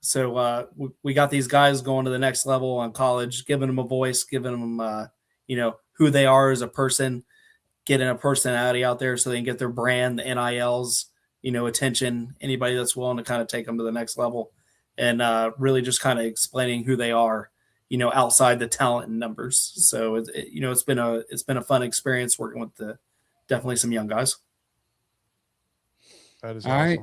So we got these guys going to the next level on college, giving them a voice, giving them who they are as a person, getting a personality out there so they can get their brand, the NILs, attention, anybody that's willing to kind of take them to the next level, and really just kind of explaining who they are, outside the talent and numbers. So it's been a fun experience working with definitely some young guys. That is All awesome. right.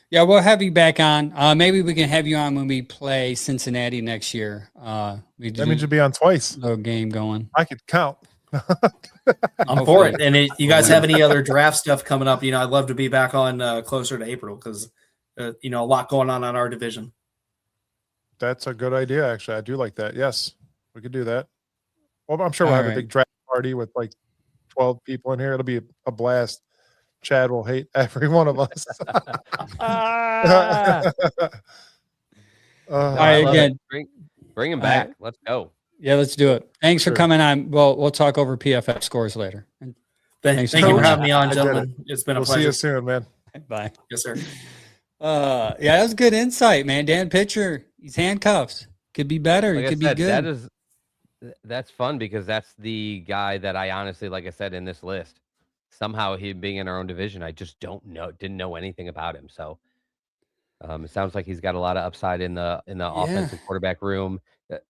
Yeah, we'll have you back on. Maybe we can have you on when we play Cincinnati next year. That means you'll be on twice. Little game going. I could count. I'm for it. And you guys have any other draft stuff coming up? I'd love to be back on closer to April because, a lot going on our division. That's a good idea, actually. I do like that. Yes, we could do that. Well, I'm sure we'll have a big draft party with like 12 people in here. It'll be a blast. Chad will hate every one of us. All right, again. Bring him back. Let's go. Yeah, let's do it. Thanks for coming on. We'll talk over PFF scores later. Thank you for having me on, gentlemen. It's been a pleasure. See you soon, man. Bye. Yes, sir. Yeah, that was good insight, man. Dan Pitcher, he's handcuffed. Could be better. Like it could be good. That's fun because that's the guy that I honestly, like I said, in this list, somehow him being in our own division, I just didn't know anything about him. So it sounds like he's got a lot of upside in the offensive quarterback room.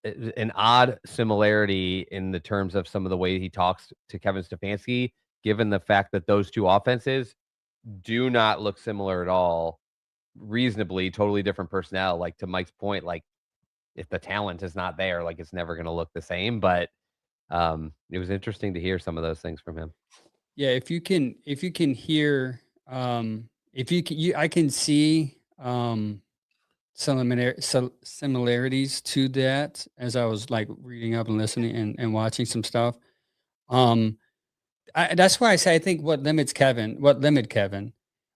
An odd similarity in the terms of some of the way he talks to Kevin Stefanski, given the fact that those two offenses do not look similar at all. Reasonably, totally different personnel. Like to Mike's point, like if the talent is not there, like it's never going to look the same. But it was interesting to hear some of those things from him. Yeah, if you can hear, I can see similarities to that as I was like reading up and listening and watching some stuff. That's why I say I think what limited Kevin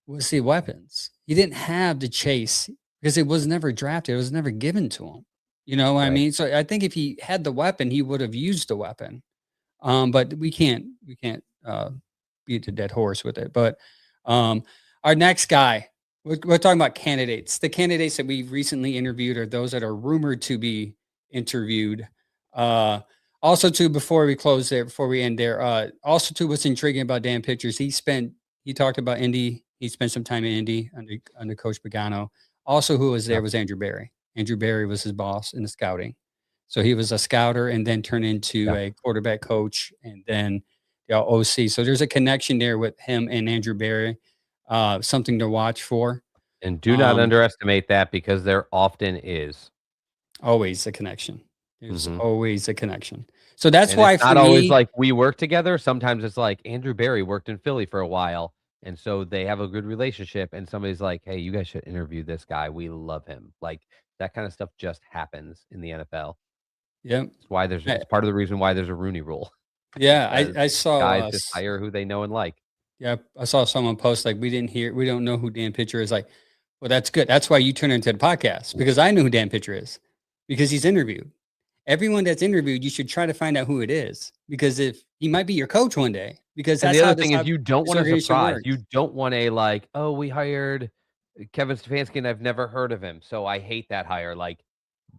was the weapons. He didn't have the chase because it was never drafted. It was never given to him. You know what I mean? So I think if he had the weapon, he would have used the weapon. But we can't beat the dead horse with it. But our next guy, we're talking about candidates. The candidates that we've recently interviewed are those that are rumored to be interviewed. Also, too, before we end there, also too, what's intriguing about Dan Pitchers, he talked about Indy. He spent some time in Indy under Coach Pagano. Also, who was there was Andrew Berry. Andrew Berry was his boss in the scouting. So he was a scouter and then turned into a quarterback coach and then OC. So there's a connection there with him and Andrew Berry, something to watch for. And do not underestimate that because there often is. Always a connection. There's always a connection. So that's why it's not always like we work together. Sometimes it's like Andrew Berry worked in Philly for a while. And so they have a good relationship. And somebody's like, hey, you guys should interview this guy. We love him. Like that kind of stuff just happens in the NFL. Yeah. It's part of the reason why there's a Rooney rule. Yeah. I saw guys just hire who they know and like. Yeah. I saw someone post like, we don't know who Dan Pitcher is. Like, well, that's good. That's why you turn into the podcast because I know who Dan Pitcher is because he's interviewed. Everyone that's interviewed, you should try to find out who it is because if he might be your coach one day, because that's the other thing is you don't want to surprise. You don't want a like, oh, we hired Kevin Stefanski and I've never heard of him. So I hate that hire. Like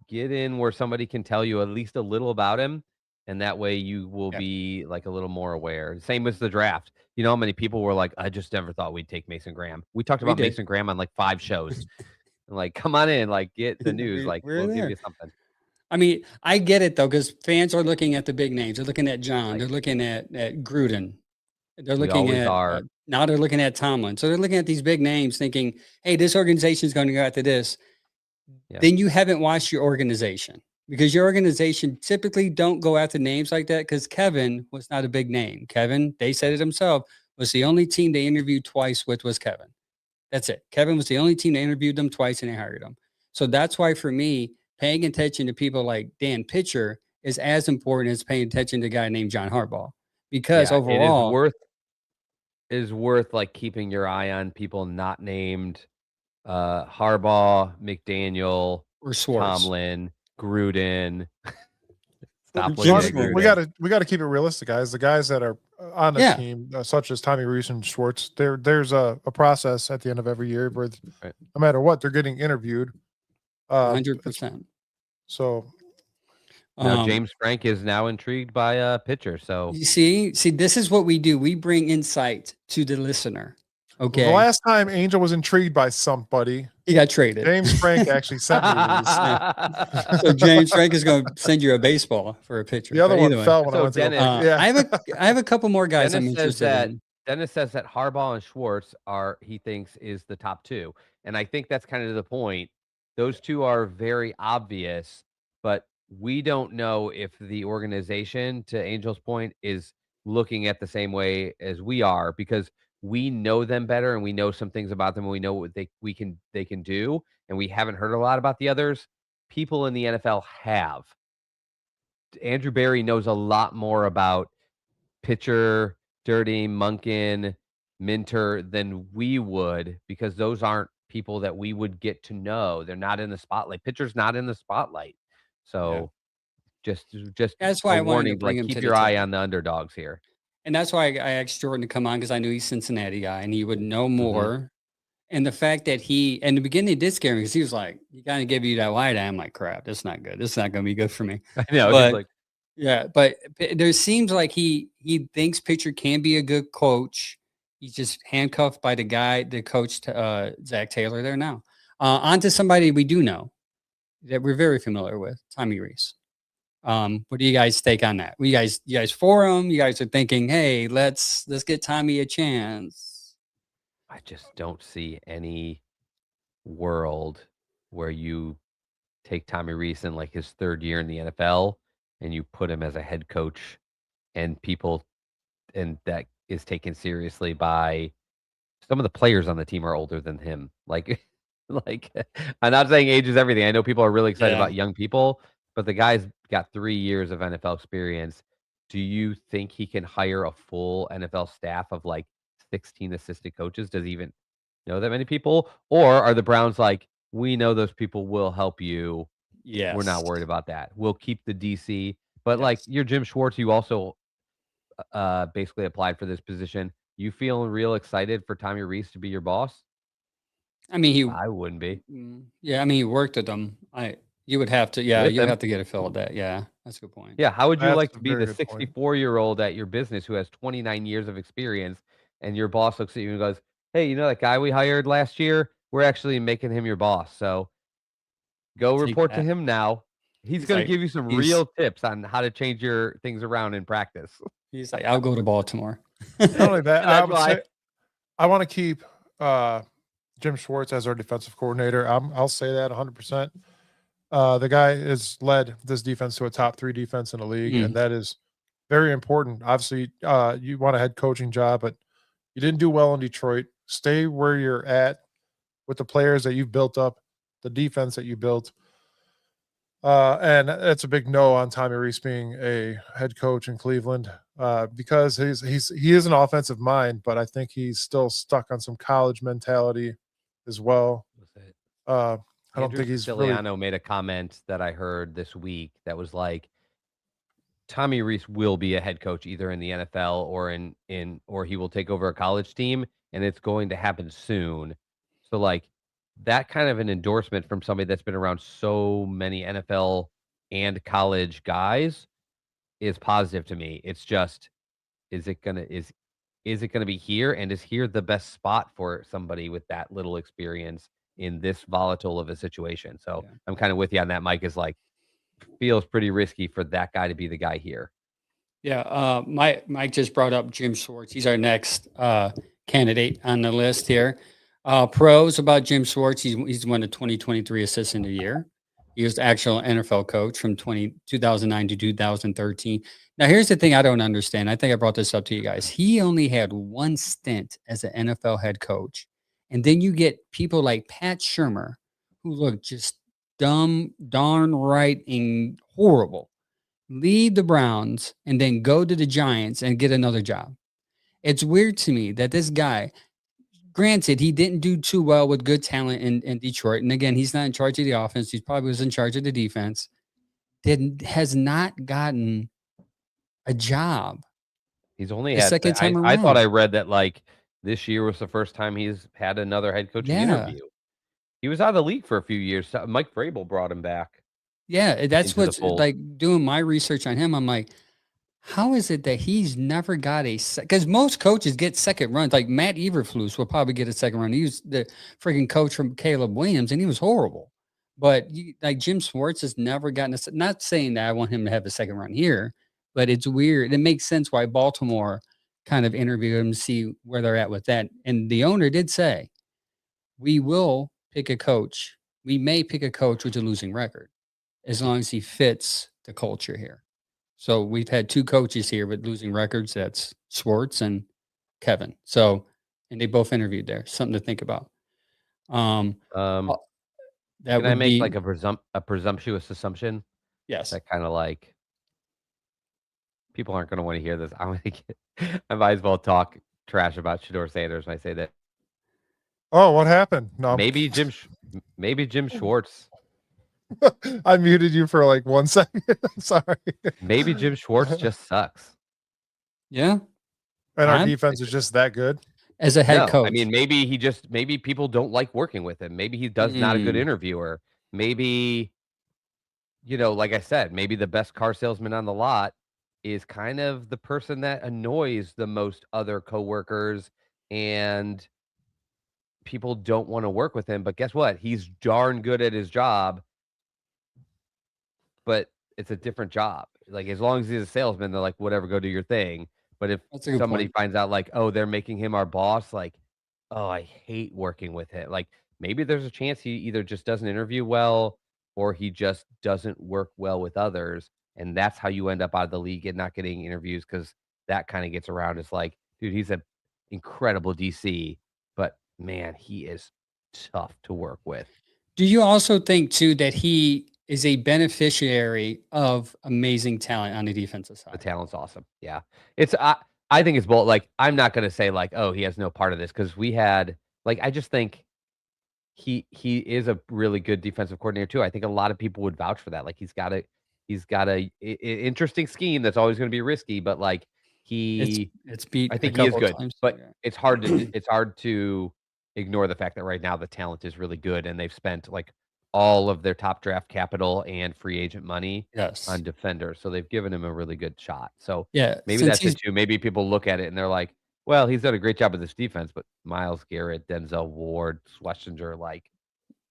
get in where somebody can tell you at least a little about him. And that way you will be like a little more aware. Same as the draft. You know how many people were like, I just never thought we'd take Mason Graham. We talked about Mason Graham on like 5 shows. And like, come on in, like get the news. Like we'll give you something. I mean, I get it though, because fans are looking at the big names. They're looking at John. They're looking at Gruden. They're looking at now they're looking at Tomlin. So they're looking at these big names thinking, hey, this organization is going to go after this. Yeah. Then you haven't watched your organization because your organization typically don't go after names like that because Kevin was not a big name. Kevin, they said it himself, was the only team they interviewed twice with was Kevin. That's it. Kevin was the only team that interviewed them twice and they hired him. So that's why for me, paying attention to people like Dan Pitcher is as important as paying attention to a guy named John Harbaugh. Because overall, it is worth like keeping your eye on people not named Harbaugh, McDaniel, or Schwartz. Tomlin, Gruden. Stop Jim looking at Schwartz. Gruden. we got to keep it realistic, guys. The guys that are on the Yeah. team, such as Tommy Rees and Schwartz, there's a process at the end of every year where Right. no matter what, they're getting interviewed. 100%. So Now James Frank is now intrigued by a pitcher. So You see, this is what we do. We bring insight to the listener. Okay. the last time Angel was intrigued by somebody, He got traded. James Frank actually sent me these. So James Frank is going to send you a baseball for a pitcher. The other But one either way. fell when I So went to go. Dennis- Yeah. I have a couple more guys I'm Dennis says interested that in. Dennis says that Harbaugh and Schwartz he thinks is the top two. And I think that's kind of the point. Those two are very obvious, but we don't know if the organization, to Angel's point, is looking at the same way as we are, because we know them better and we know some things about them and we know what they can do, and we haven't heard a lot about the others. People in the NFL have. Andrew Berry knows a lot more about pitcher, Durde, Munkin, Minter than we would, because those aren't people that we would get to know. They're not in the spotlight. Pitcher's not in the spotlight. So just That's why a I wanted to warning, bring him keep to the your eye table. on the underdogs here. And that's why I asked Jordan to come on, because I knew he's a Cincinnati guy and he would know more. And the fact that in the beginning, it did scare me, because he was like, he kind of gave you that wide eye. I'm like, crap, that's not good. This is not going to be good for me. I know. But- It's like, Yeah, but there seems like he thinks pitcher can be a good coach. He's just handcuffed by the coach, Zach Taylor there now. On to somebody we do know that we're very familiar with, Tommy Rees. What do you guys take on that? You guys for him? You guys are thinking, hey, let's get Tommy a chance. I just don't see any world where you take Tommy Rees in like his third year in the NFL and you put him as a head coach, and that is taken seriously by some of the players on the team are older than him. Like I'm not saying age is everything. I know people are really excited about young people, but the guy's got 3 years of NFL experience. Do you think he can hire a full NFL staff of like 16 assistant coaches? Does he even know that many people? Or are the Browns like, we know those people will help you. Yes. We're not worried about that. We'll keep the DC. But like Yes. you're Jim Schwartz, you also basically applied for this position. You feeling real excited for Tommy Rees to be your boss? I mean, I wouldn't be. Yeah, I mean, he worked with them. You would have to, With you'd them. have to get a fill of that. Yeah, that's a good point. Yeah, how would you That's like a to be very the good point. 64-year-old at your business who has 29 years of experience, and your boss looks at you and goes, hey, you know that guy we hired last year? We're actually making him your boss. So go Take report to that. him now. He's He's going like- to give you some he's- real tips on how to change your things around in practice. He's like, I'll go to Baltimore. Not only that, I That's would why. say I want to keep Jim Schwartz as our defensive coordinator. I'll say that 100%. The guy has led this defense to a top 3 defense in the league, and that is very important. Obviously, you want a head coaching job, but you didn't do well in Detroit. Stay where you're at with the players that you've built up, the defense that you built. And that's a big no on Tommy Rees being a head coach in Cleveland, because he is an offensive mind, but I think he's still stuck on some college mentality as well. I don't Andrew think he's really. Siciliano made a comment that I heard this week that was like, Tommy Rees will be a head coach either in the NFL or he will take over a college team, and it's going to happen soon. So like that kind of an endorsement from somebody that's been around so many NFL and college guys is positive to me. It's just, is it gonna be here, and is here the best spot for somebody with that little experience in this volatile of a situation? So I'm kind of with you on that. Mike is like, feels pretty risky for that guy to be the guy here. Yeah, Mike just brought up Jim Schwartz. He's our next candidate on the list here. Pros about Jim Schwartz. He's won the 2023 Assistant of the Year. He was the actual NFL coach from 2009 to 2013. Now, here's the thing I don't understand. I think I brought this up to you guys. He only had one stint as an NFL head coach. And then you get people like Pat Shurmur, who look just dumb, darn right, and horrible, leave the Browns and then go to the Giants and get another job. It's weird to me that this guy, granted, he didn't do too well with good talent in Detroit. And again, he's not in charge of the offense. He probably was in charge of the defense. has not gotten a job. He's only The had. second time I thought I around. read that like this year was the first time he's had another head coaching Yeah. interview. He was out of the league for a few years. Mike Vrabel brought him back Yeah, that's into the what's fold. like doing my research on him. I'm like, how is it that he's never got because most coaches get second runs. Like Matt Eberflus will probably get a second run. He was the freaking coach from Caleb Williams, and he was horrible. But like Jim Schwartz has never gotten not saying that I want him to have a second run here, but it's weird. It makes sense why Baltimore kind of interviewed him to see where they're at with that. And the owner did say, we will pick a coach. We may pick a coach with a losing record as long as he fits the culture here. So we've had 2 coaches here with losing records. That's Schwartz and Kevin. So, and they both interviewed there. Something to think about. That Can I would make be like a presumptuous assumption yes. that kind of like people aren't going to want to hear this? I might as well talk trash about Shedeur Sanders when I say that. Oh, what happened? No, Maybe Jim Schwartz. I muted you for like 1 second. Sorry. Maybe Jim Schwartz just sucks. Yeah. And our I'm- defense is just that good. As a head No, coach. I mean, maybe people don't like working with him. Maybe he does not a good interviewer. Maybe, like I said, maybe the best car salesman on the lot is kind of the person that annoys the most other coworkers, and people don't want to work with him. But guess what? He's darn good at his job, but it's a different job. Like, as long as he's a salesman, they're like, whatever, go do your thing. But if That's a good somebody point. finds out like, oh, they're making him our boss, like, oh, I hate working with him. Like, maybe there's a chance he either just doesn't interview well or he just doesn't work well with others. And that's how you end up out of the league and not getting interviews, because that kind of gets around. It's like, dude, he's an incredible DC, but man, he is tough to work with. Do you also think too that he is a beneficiary of amazing talent on the defensive The side? talent's awesome. Yeah. I think it's both. Like, I'm not going to say like, oh, he has no part of this, because we had like, I just think he is a really good defensive coordinator too. I think a lot of people would vouch for that. Like, he's got a interesting scheme that's always going to be risky, but like It's beat I think a he is couple good, times. but Yeah. it's hard to ignore the fact that right now the talent is really good, and they've spent like all of their top draft capital and free agent money Yes. on defenders. So they've given him a really good shot. So Yeah. maybe since that's he's it too. Maybe people look at it and they're like, well, he's done a great job with this defense, but Myles Garrett, Denzel Ward, Schlesinger, like,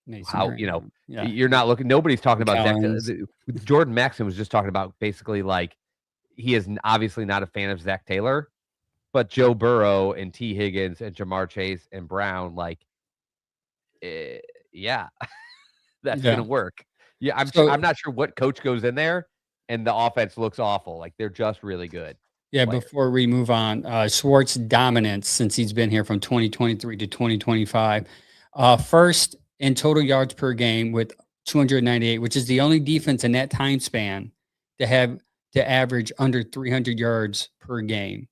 Mason how, Graham, yeah. you're not looking, nobody's talking about Zach. Collins. Jordan Maxson was just talking about basically like, he is obviously not a fan of Zach Taylor, but Joe Burrow and T. Higgins and Jamar Chase and Brown, like, yeah, that's Yeah. going to work. Yeah, So- I'm not sure what coach goes in there and the offense looks awful. Like, they're just really good. Yeah, players. before we move on, Schwartz dominance since he's been here from 2023 to 2025. First in total yards per game with 298, which is the only defense in that time span to average under 300 yards per game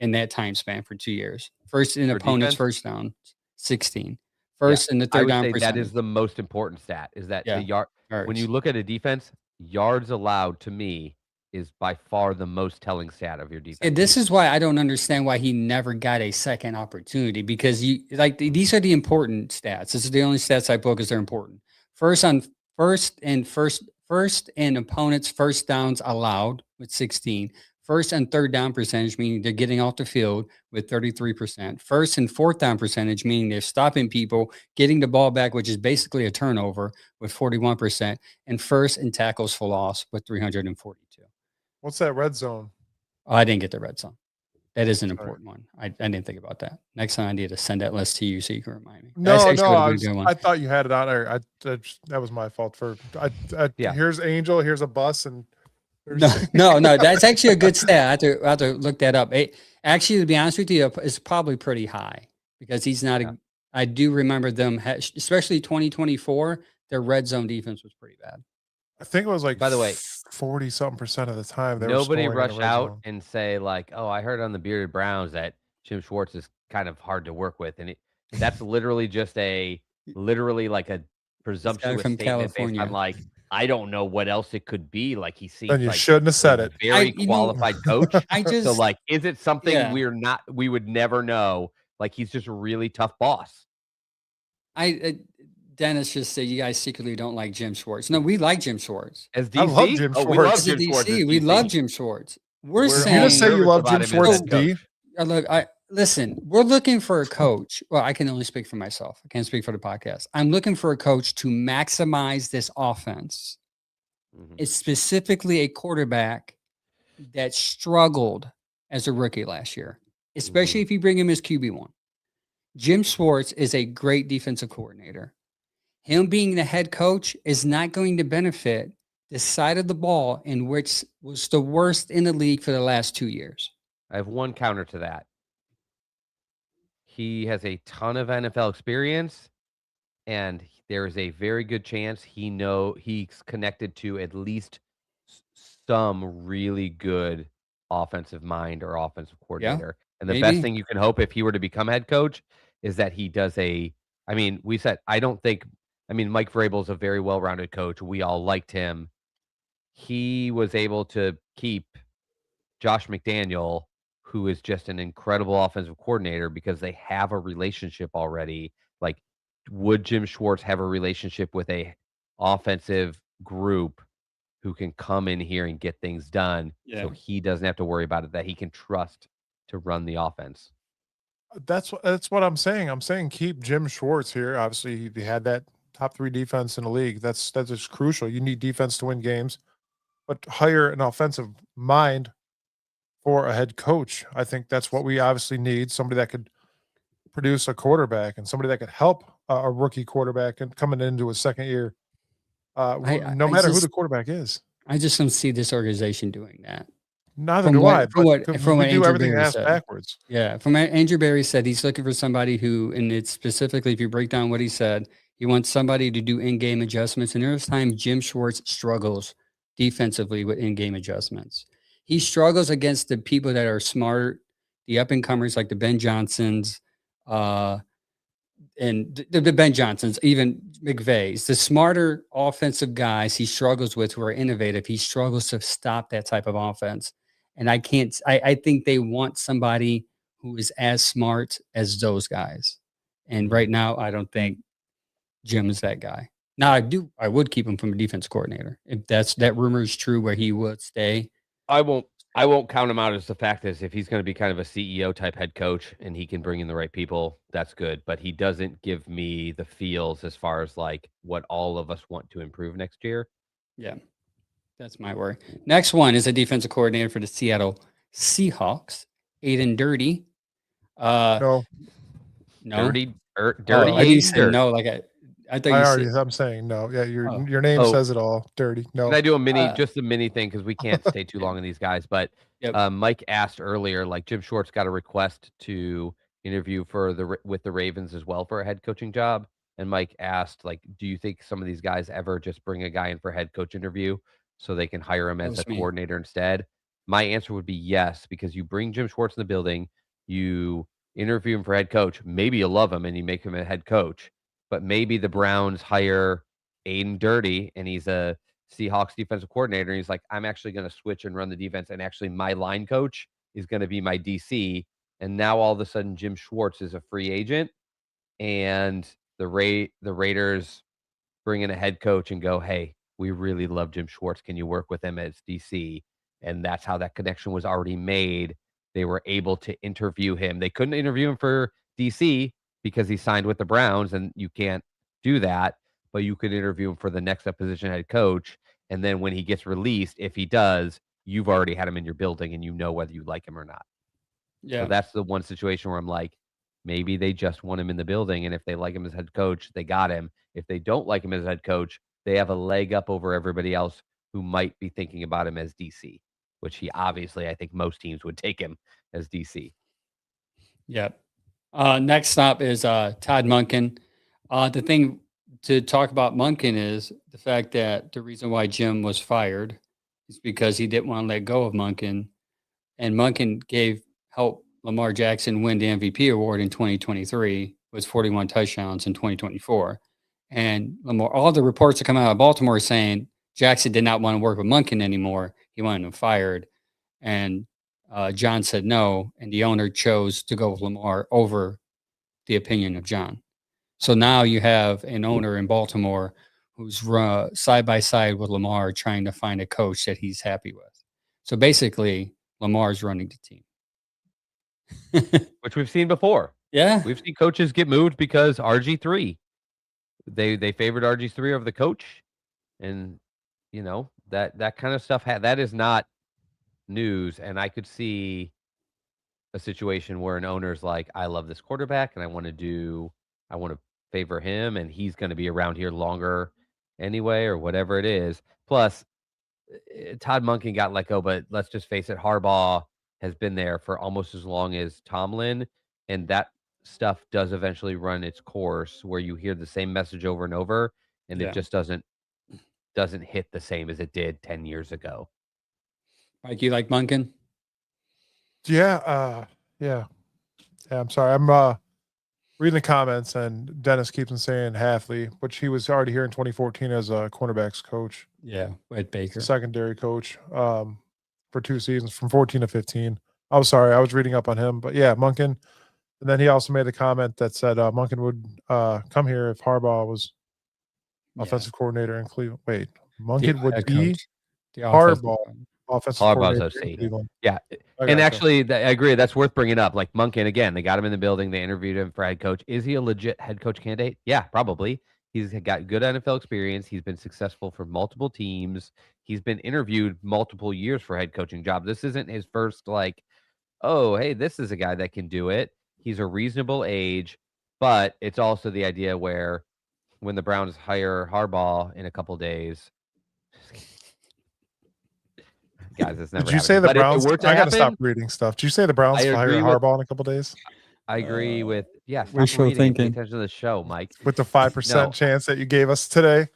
in that time span for 2 years. First in For opponent's defense? first down, 16. First in the I third would down say that percentage. is the most important stat, is that Yeah, the yard, when you yards. look at a defense, yards allowed to me is by far the most telling stat of your defense. And this is why I don't understand why he never got a second opportunity, because these are the important stats. This is the only stats I book because they're important. First and opponents first downs allowed with 16. First and third down percentage, meaning they're getting off the field with 33%. First and fourth down percentage, meaning they're stopping people, getting the ball back, which is basically a turnover, with 41%. And first in tackles for loss with 342. What's that red zone? Oh, I didn't get the red zone. That is an important one. I didn't think about that. Next time I need to send that list to you so you can remind me. That's actually would've been a good one. I thought you had it on there. That was my fault. Yeah. Here's Angel. Here's a bus, and No. That's actually a good stat. I have to look that up. Actually, to be honest with you, it's probably pretty high because he's not. I do remember them, especially 2024. Their red zone defense was pretty bad. I think it was like, By the way, 40-something% of the time. They were nobody scoring in the rush red out zone. and say like, oh, I heard on the Bearded Browns that Jim Schwartz is kind of hard to work with. And that's literally just like a presumptuous from statement based California. on like I don't know what else it could be. Like he seems Then you like shouldn't have said a it. very you know, qualified coach. I So just like, is it something yeah. we would never know? Like he's just a really tough boss. Dennis just said you guys secretly don't like Jim Schwartz. No, we like Jim Schwartz. As I love DC? Jim Oh, we love As Schwartz. a Jim Schwartz as DC, we love DC. Jim Schwartz. We're We're Did you just saying, say you nervous love about Jim him as Schwartz, head D? coach. look, listen, we're looking for a coach. Well, I can only speak for myself. I can't speak for the podcast. I'm looking for a coach to maximize this offense. Mhm. It's specifically a quarterback that struggled as a rookie last year, especially if you bring him as QB1. Jim Schwartz is a great defensive coordinator. Him being the head coach is not going to benefit the side of the ball in which was the worst in the league for the last 2 years. I have one counter to that. He has a ton of NFL experience, and there is a very good chance he's connected to at least some really good offensive mind or offensive coordinator. And the best Maybe. thing you can hope if he were to become head coach is that he does I mean, Mike Vrabel is a very well-rounded coach. We all liked him. He was able to keep Josh McDaniel, who is just an incredible offensive coordinator because they have a relationship already. Like, would Jim Schwartz have a relationship with a offensive group who can come in here and get things done so he doesn't have to worry about it, that he can trust to run the offense? That's what I'm saying. I'm saying keep Jim Schwartz here. Obviously, he had that top 3 defense in the league. That's just crucial. You need defense to win games, but hire an offensive mind for a head coach. I think that's what we obviously need. Somebody that could produce a quarterback and somebody that could help a rookie quarterback and coming into his second year. No matter who the quarterback is. I just don't see this organization doing that. Neither do I. From what we Andrew do everything Berry ass said. backwards. Yeah, from what Andrew Berry said, he's looking for somebody who, and it's specifically, if you break down what he said, he wants somebody to do in-game adjustments. And there's times Jim Schwartz struggles defensively with in-game adjustments. He struggles against the people that are smart, the up-and-comers like the Ben Johnsons, and the Ben Johnsons, even McVay's, the smarter offensive guys he struggles with who are innovative. He struggles to stop that type of offense. And I think they want somebody who is as smart as those guys. And right now, I don't think Jim is that guy. Now, I would keep him from a defense coordinator. If that rumor is true where he would stay. I won't count him out as the fact is if he's going to be kind of a CEO type head coach and he can bring in the right people, that's good. But he doesn't give me the feels as far as like what all of us want to improve next year. Yeah, that's my worry. Next one is a defensive coordinator for the Seattle Seahawks, Aden Durde. No. Dirty. I didn't say no. Like I thought you said. I'm saying no. Yeah, your name says it all. Dirty. No. Can I do just a mini thing because we can't stay too long on these guys? But Mike asked earlier, like Jim Schwartz got a request to interview with the Ravens as well for a head coaching job, and Mike asked, like, do you think some of these guys ever just bring a guy in for a head coach interview so they can hire him as a coordinator instead? My answer would be yes, because you bring Jim Schwartz in the building, you interview him for head coach, maybe you love him and you make him a head coach. But maybe the Browns hire Aden Durde and he's a Seahawks defensive coordinator. And he's like, I'm actually going to switch and run the defense. And actually my line coach is going to be my DC. And now all of a sudden Jim Schwartz is a free agent and the Raiders bring in a head coach and go, hey, we really love Jim Schwartz. Can you work with him as DC? And that's how that connection was already made. They were able to interview him. They couldn't interview him for DC because he signed with the Browns and you can't do that, but you could interview him for the next position head coach. And then when he gets released, if he does, you've already had him in your building and you know whether you like him or not. Yeah. So that's the one situation where I'm like, maybe they just want him in the building. And if they like him as head coach, they got him. If they don't like him as head coach, they have a leg up over everybody else who might be thinking about him as DC, which he obviously, I think most teams would take him as DC. Yep. Next up is Todd Monken. The thing to talk about Monken is the fact that the reason why Jim was fired is because he didn't want to let go of Monken. And Monken helped Lamar Jackson win the MVP award in 2023 with 41 touchdowns in 2024. And all the reports that come out of Baltimore saying Jackson did not want to work with Monken anymore. He wanted him fired. And John said no. And the owner chose to go with Lamar over the opinion of John. So now you have an owner in Baltimore who's side by side with Lamar trying to find a coach that he's happy with. So basically, Lamar's running the team. Which we've seen before. Yeah. We've seen coaches get moved because RG3. They favored RG3 over the coach. And, that kind of stuff, that is not news. And I could see a situation where an owner's like, I love this quarterback and I want to favor him and he's going to be around here longer anyway, or whatever it is. Plus, Todd Monken got let go, but let's just face it, Harbaugh has been there for almost as long as Tomlin, and that stuff does eventually run its course where you hear the same message over and over, and it just doesn't hit the same as it did 10 years ago. Mike, you like Monken? Yeah. I'm sorry. I'm reading the comments, and Dennis keeps on saying Halfley, which he was already here in 2014 as a cornerbacks coach. Yeah, Whit Baker. Secondary coach for 2 seasons from 14 to 15. I'm sorry, I was reading up on him. But yeah, Monken. And then he also made a comment that said Monken would come here if Harbaugh was offensive coordinator in Cleveland. Wait, Monken would be Harbaugh offensive Harbaugh's coordinator OC. in Cleveland. Yeah. And actually, I agree. That's worth bringing up. Like Monken, again, they got him in the building. They interviewed him for head coach. Is he a legit head coach candidate? Yeah, probably. He's got good NFL experience. He's been successful for multiple teams. He's been interviewed multiple years for head coaching jobs. This isn't his first, like, oh, hey, this is a guy that can do it. He's a reasonable age, but it's also the idea where when the Browns hire Harbaugh in a couple days, guys, it's never. Did you say the Browns? I gotta stop reading stuff. Did you say the Browns hire Harbaugh in a couple days? I agree with stop wishful reading. thinking. Pay attention to the show, Mike. With the 5% chance that you gave us today.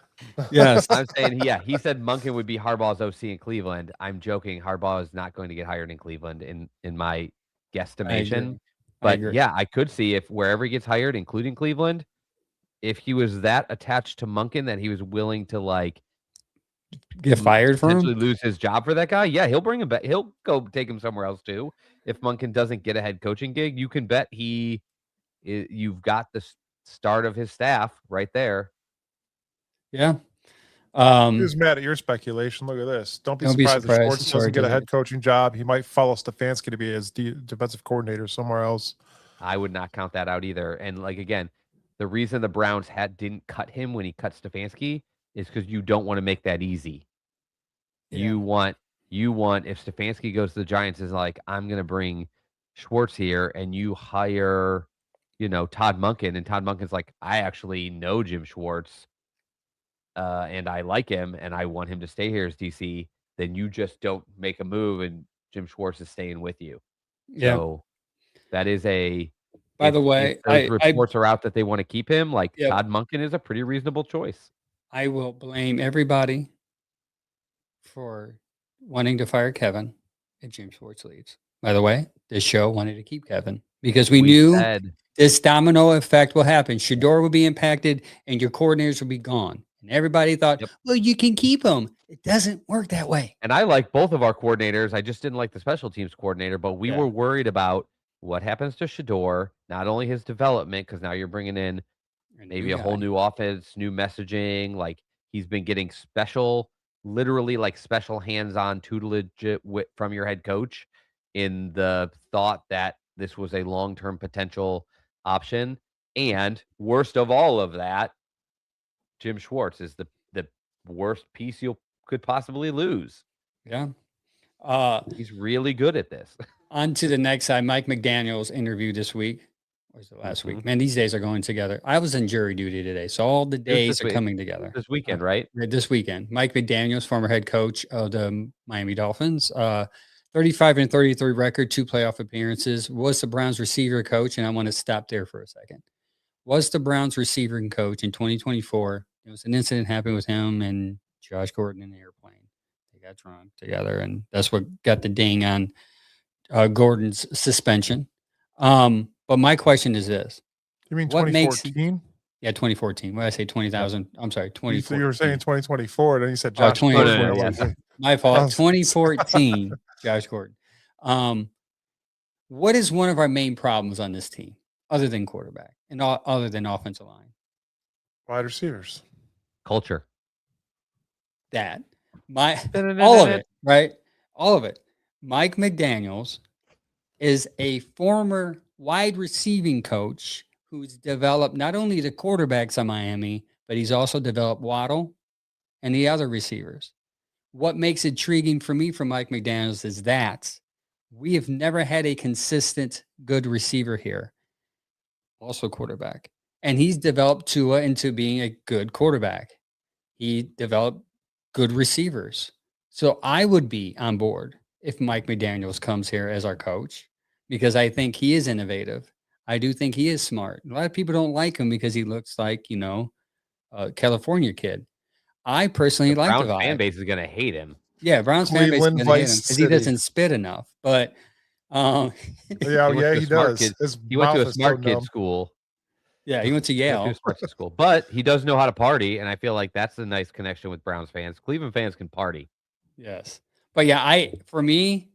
Yes, I'm saying he said Monken would be Harbaugh's OC in Cleveland. I'm joking. Harbaugh is not going to get hired in Cleveland in my guesstimation. But yeah, I could see if wherever he gets hired, including Cleveland, if he was that attached to Monken that he was willing to like get fired from him, lose his job for that guy. Yeah, he'll bring him back. He'll go take him somewhere else too. If Monken doesn't get a head coaching gig, you can bet you've got the start of his staff right there. Yeah. Who's mad at your speculation? Look at this. Don't be surprised if Schwartz doesn't get a head coaching job. He might follow Stefanski to be his defensive coordinator somewhere else. I would not count that out either. And like again, the reason the Browns didn't cut him when he cut Stefanski is because you don't want to make that easy. Yeah. You want if Stefanski goes to the Giants is like, I'm gonna bring Schwartz here, and you hire, Todd Monken, and Todd Monken's like, I actually know Jim Schwartz, and I like him, and I want him to stay here as DC. Then you just don't make a move, and Jim Schwartz is staying with you. Yeah. So that is a. By the way, those reports are out that they want to keep him. Like Todd Monken is a pretty reasonable choice. I will blame everybody for wanting to fire Kevin if Jim Schwartz leaves. By the way, this show wanted to keep Kevin because we knew this domino effect will happen. Shador will be impacted and your coordinators will be gone. And everybody thought, well, you can keep him. It doesn't work that way. And I like both of our coordinators. I just didn't like the special teams coordinator, but we were worried about what happens to Shador, not only his development, because now you're bringing in maybe a whole new offense, new messaging. Like he's been getting literally like special hands-on tutelage from your head coach in the thought that this was a long-term potential option. And worst of all of that, Jim Schwartz is the worst piece you could possibly lose. Yeah. He's really good at this. On to the next side. Mike McDaniel's interview this week. Or was it last week? Man, these days are going together. I was in jury duty today, so all the days are coming together. This weekend, right? This weekend. Mike McDaniel's, former head coach of the Miami Dolphins, 35-33 record, 2 playoff appearances, was the Browns receiver coach, and I want to stop there for a second. Was the Browns receiver coach in 2024. There was an incident happened with him and Josh Gordon in the airplane. They got drunk together, and that's what got the ding on Gordon's suspension. But my question is this. You mean 2014? Yeah, 2014. When I say 20,000, I'm sorry, You 2014. were saying 2024, then you said Oh, Josh Gordon. 2024, no, I no, was yes. like, My fault. was- 2014, Josh Gordon. What is one of our main problems on this team, other than quarterback and other than offensive line? wide receivers. Culture. That all of it, right? All of it. Mike McDaniels is a former wide receiving coach who's developed not only the quarterbacks on Miami, but he's also developed Waddle and the other receivers. What makes it intriguing for me from Mike McDaniels is that we have never had a consistent good receiver here, also quarterback. And he's developed Tua into being a good quarterback. He developed good receivers. So I would be on board if Mike McDaniels comes here as our coach because I think he is innovative. I do think he is smart. A lot of people don't like him because he looks like, a California kid. I personally The like the Browns fan vibe. base is going to hate him. Yeah, Browns fan base is Cleveland gonna hate him Vice because he City. doesn't spit enough. But Yeah, went yeah, to a he smart does. kid- His He went to mouth a is so smart kid numb. school. yeah, he went to He went to Yale. a smart kid school, but he does know how to party, and I feel like that's a nice connection with Browns fans. Cleveland fans can party. Yes. But yeah, for me,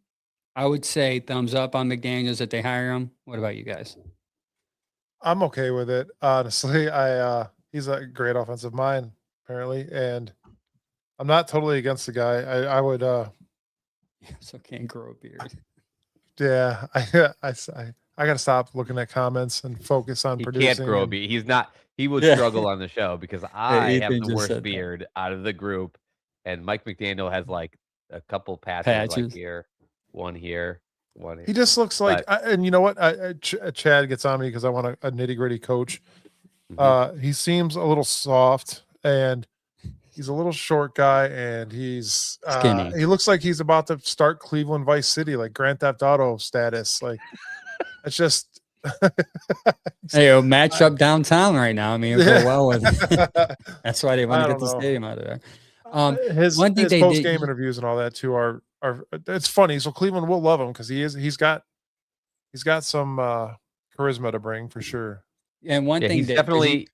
I would say thumbs up on McDaniels that they hire him. What about you guys? I'm okay with it. Honestly, he's a great offensive mind, apparently, and I'm not totally against the guy. I would So can't grow a beard. yeah, I gotta stop looking at comments and focus on He producing. can't grow a and- beard. He's not. He would Yeah. struggle on the show because I have Ethan the just worst said that. beard out of the group, and Mike McDaniel has like a couple patches, like Patches. here, one here, one here. He just looks like, But- and you know what? Chad gets on me because I want a nitty gritty coach. Mhm. He seems a little soft and he's a little short guy, and he's Skinny. he looks like he's about to start Cleveland Vice City, like Grand Theft Auto status. Like it's just Hey, it'll match up downtown right now. I mean, it'll go well with it. That's why they want I to get don't the know. stadium out of there. his one thing his they post did- game interviews and all that too are it's funny. So Cleveland will love him because he's got some charisma to bring for sure. And one Yeah, thing he's that definitely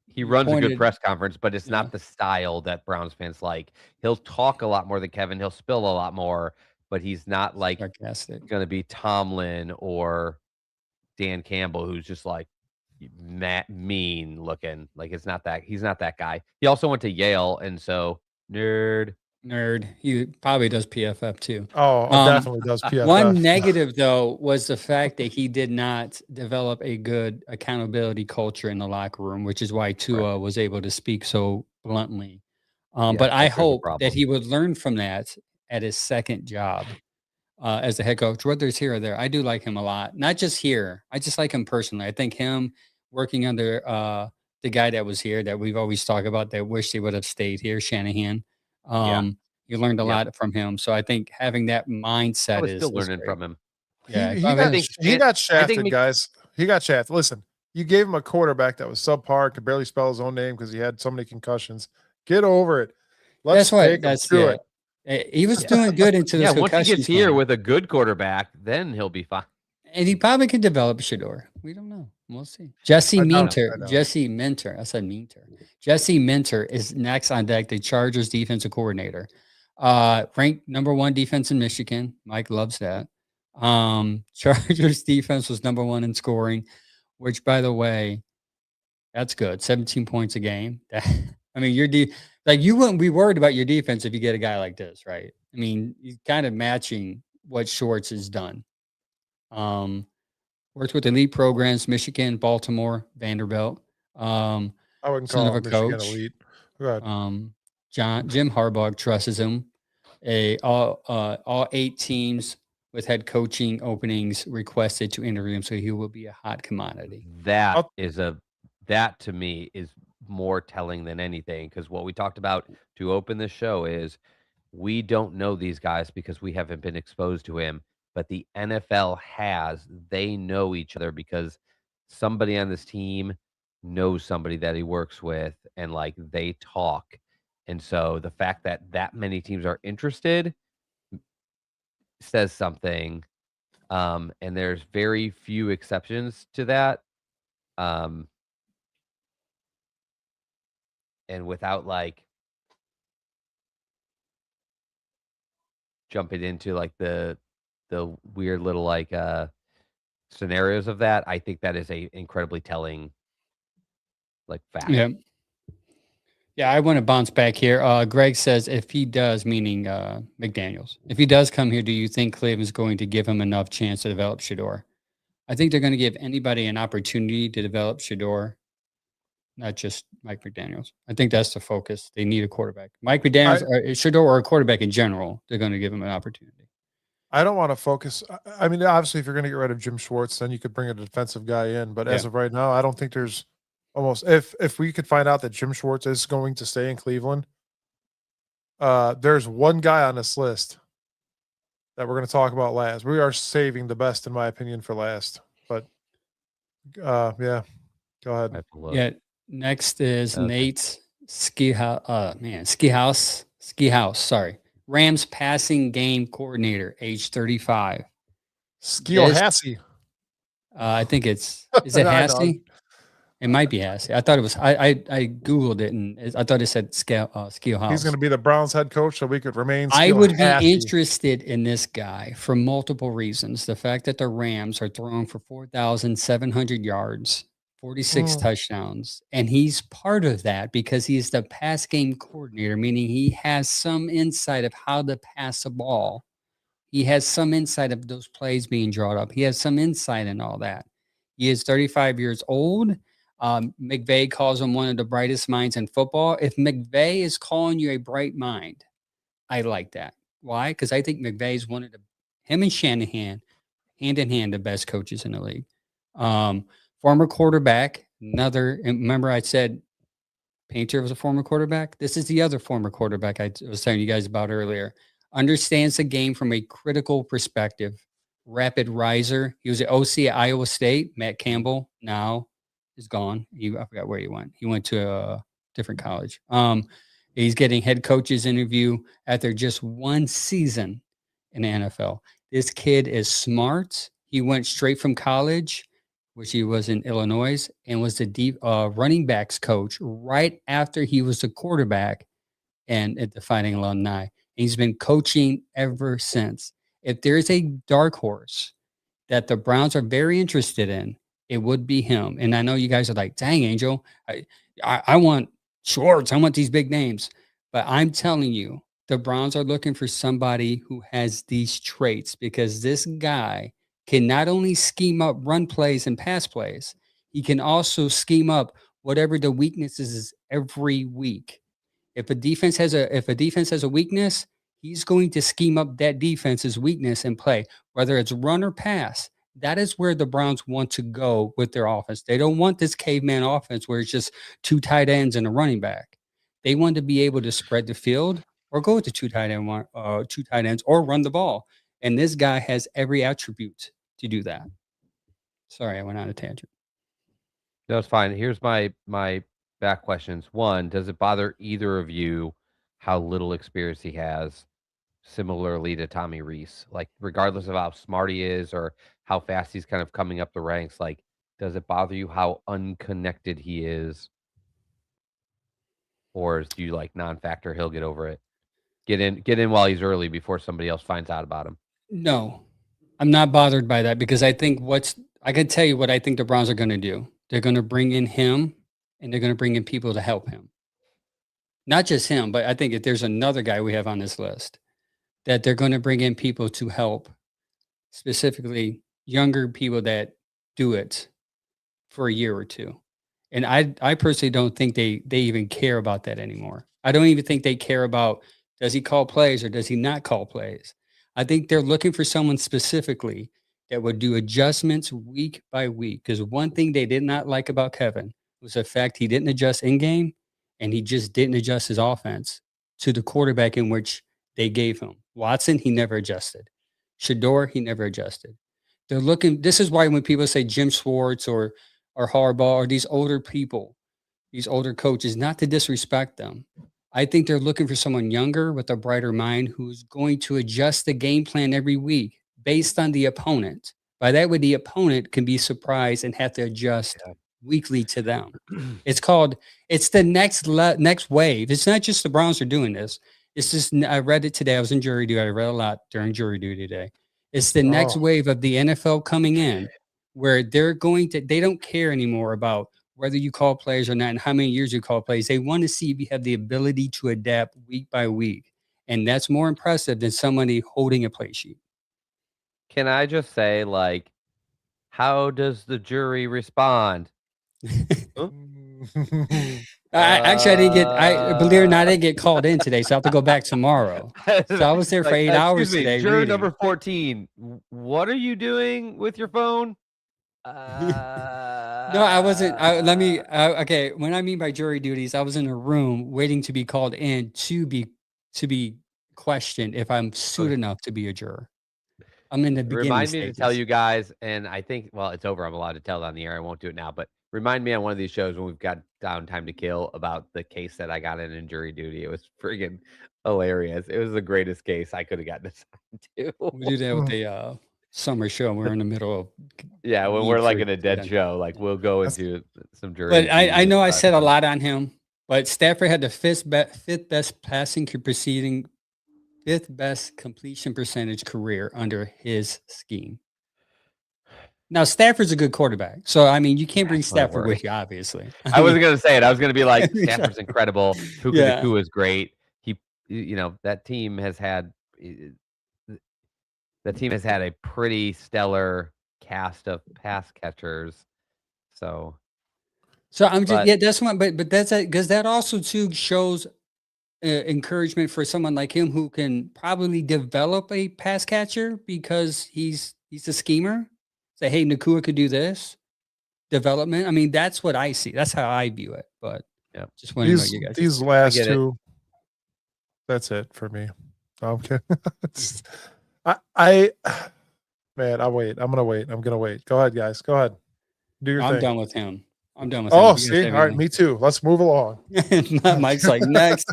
he runs a pointed- good press conference, but it's Yeah. not the style that Browns fans like. He'll talk a lot more than Kevin. He'll spill a lot more, but he's not like sarcastic. going to be Tomlin or Dan Campbell, who's just like mean looking. Like it's not that. He's not that guy. He also went to Yale, and so nerd. He probably does PFF too. Oh, definitely does PFF. One negative, though, was the fact that he did not develop a good accountability culture in the locker room, which is why Tua was able to speak so bluntly. But I culture's a hope problem. that he would learn from that at his second job as the head coach, whether it's here or there. I do like him a lot, not just here. I just like him personally. I think him working under the guy that was here that we've always talked about that wish he would have stayed here, Shanahan. You learned a lot from him. So I think having that mindset I was is still learning great. from him. Yeah, he probably got is. shafted, guys. He got shafted. Listen, you gave him a quarterback that was subpar, could barely spell his own name because he had so many concussions. Get over it. Let's take him through it. He was doing good into this Once he concussion gets here thing. with a good quarterback, then he'll be fine. And he probably could develop Shador. We don't know. We'll see. Jesse I know. Minter. Jesse Minter. I said Minter. Jesse Minter is next on deck, the Chargers defensive coordinator. Ranked number 1 defense in Michigan. Mike loves that. Chargers defense was number 1 in scoring, which, by the way, that's good. 17 points a game. I mean, you wouldn't be worried about your defense if you get a guy like this, right? I mean, he's kind of matching what Schwartz has done. Worked with elite programs, Michigan, Baltimore, Vanderbilt. I wouldn't son call of him a Michigan coach. elite. Go ahead. Jim Harbaugh trusts him. All 8 teams with head coaching openings requested to interview him, so he will be a hot commodity. That to me is more telling than anything, because what we talked about to open this show is we don't know these guys because we haven't been exposed to him, but the NFL has. They know each other because somebody on this team knows somebody that he works with, and like they talk. And so the fact that that many teams are interested says something. And there's very few exceptions to that. and without like jumping into like the weird little like scenarios of that, I think that is a incredibly telling like fact. Yeah. Yeah, I want to bounce back here. Greg says if he does, meaning McDaniels, if he does come here, do you think Cleveland's going to give him enough chance to develop Shador? I think they're going to give anybody an opportunity to develop Shador, not just Mike McDaniels. I think that's the focus. They need a quarterback. Mike McDaniels, or Shador, or a quarterback in general, they're going to give him an opportunity. I don't want to focus. I mean, obviously, if you're going to get rid of Jim Schwartz, then you could bring a defensive guy in. But as of right now, I don't think there's almost if we could find out that Jim Schwartz is going to stay in Cleveland, there's one guy on this list that we're going to talk about last. We are saving the best, in my opinion, for last. But yeah, go ahead. Yeah. Next is Nate's Ski House. Sorry. Rams passing game coordinator, age 35. Hassie. I think is it Hassie? It might be Hassie. I thought it was. I Googled it and I thought it said Ski House. He's going to be the Browns head coach, so we could remain. I would be interested in this guy for multiple reasons. The fact that the Rams are throwing for 4,700 yards, 46 touchdowns, and he's part of that because he's the pass game coordinator, meaning he has some insight of how to pass a ball. He has some insight of those plays being drawn up. He has some insight in all that. He is 35 years old. McVay calls him one of the brightest minds in football. If McVay is calling you a bright mind, I like that. Why? Because I think McVay is one of him and Shanahan, hand in hand, the best coaches in the league. Former quarterback, remember I said Painter was a former quarterback? This is the other former quarterback I was telling you guys about earlier. Understands the game from a critical perspective. Rapid riser. He was the OC at Iowa State. Matt Campbell now is gone. I forgot where he went. He went to a different college. He's getting head coach's interview after just one season in the NFL. This kid is smart. He went straight from college, which he was in Illinois, and was the running backs coach right after he was the quarterback and at the Fighting Alumni. He's been coaching ever since. If there's a dark horse that the Browns are very interested in, it would be him. And I know you guys are like, dang, Angel, I want Schwartz. I want these big names. But I'm telling you, the Browns are looking for somebody who has these traits because this guy can not only scheme up run plays and pass plays, he can also scheme up whatever the weaknesses is every week. If a defense has a weakness, he's going to scheme up that defense's weakness and play, whether it's run or pass. That is where the Browns want to go with their offense. They don't want this caveman offense where it's just two tight ends and a running back. They want to be able to spread the field or go with the two tight ends or run the ball. And this guy has every attribute to do that. Sorry, I went on a tangent. No, it's fine. Here's my back questions. One, does it bother either of you how little experience he has, similarly to Tommy Rees? Like, regardless of how smart he is or how fast he's kind of coming up the ranks, like, does it bother you how unconnected he is? Or do you like non-factor? He'll get over it. Get in while he's early before somebody else finds out about him. No, I'm not bothered by that because I think I can tell you what I think the Browns are going to do. They're going to bring in him and they're going to bring in people to help him. Not just him, but I think if there's another guy we have on this list that they're going to bring in people to help, specifically younger people that do it for a year or two. And I personally don't think they even care about that anymore. I don't even think they care about, does he call plays or does he not call plays? I think they're looking for someone specifically that would do adjustments week by week. Because one thing they did not like about Kevin was the fact he didn't adjust in game and he just didn't adjust his offense to the quarterback in which they gave him. Watson, he never adjusted. Shador, he never adjusted. They're looking, this is why when people say Jim Schwartz or Harbaugh or these older people, these older coaches, not to disrespect them, I think they're looking for someone younger with a brighter mind who's going to adjust the game plan every week based on the opponent. By that way, the opponent can be surprised and have to adjust weekly to them. It's the next wave. It's not just the Browns are doing this. It's just, I read it today. I was in jury duty. I read a lot during jury duty today. It's the next wave of the NFL coming in where they don't care anymore about whether you call plays or not and how many years you call plays. They want to see if you have the ability to adapt week by week. And that's more impressive than somebody holding a play sheet. Can I just say, like, how does the jury respond? Huh? Actually, I didn't get. Believe it or not, I didn't get called in today, so I have to go back tomorrow. So I was there for 8 hours today. Juror reading. number 14. What are you doing with your phone? No, I wasn't. Okay, when I mean by jury duties, I was in a room waiting to be called in to be questioned if I'm suited enough to be a juror. I'm in the beginning Remind me to stages. tell you guys, and I think, well, it's over. I'm allowed to tell it on the air. I won't do it now, but remind me on one of these shows when we've got time to kill about the case that I got in jury duty. It was friggin' hilarious. It was the greatest case I could have gotten assigned to. We do that with the summer show. We're in the middle of when we're like in a dead show, like we'll go into some jury. But I know I said a lot on him, but Stafford had the fifth best fifth best completion percentage career under his scheme. Now Stafford's a good quarterback, so I mean you can't bring Stafford with you, obviously. I wasn't gonna say it. I was gonna be like, Stafford's incredible. Puka Nacua is great. That team has had a pretty stellar cast of pass catchers. So I'm just that's one, but that's because that also too shows encouragement for someone like him who can probably develop a pass catcher because he's a schemer. Say, hey, Nacua could do this development. I mean, that's what I see. That's how I view it. But just want to know you guys. These last two, that's it for me. Okay. I'll wait. I'm gonna wait. Go ahead, guys. Go ahead. Do your thing. I'm done with him. Oh, see, all right, me too. Let's move along. Mike's like next.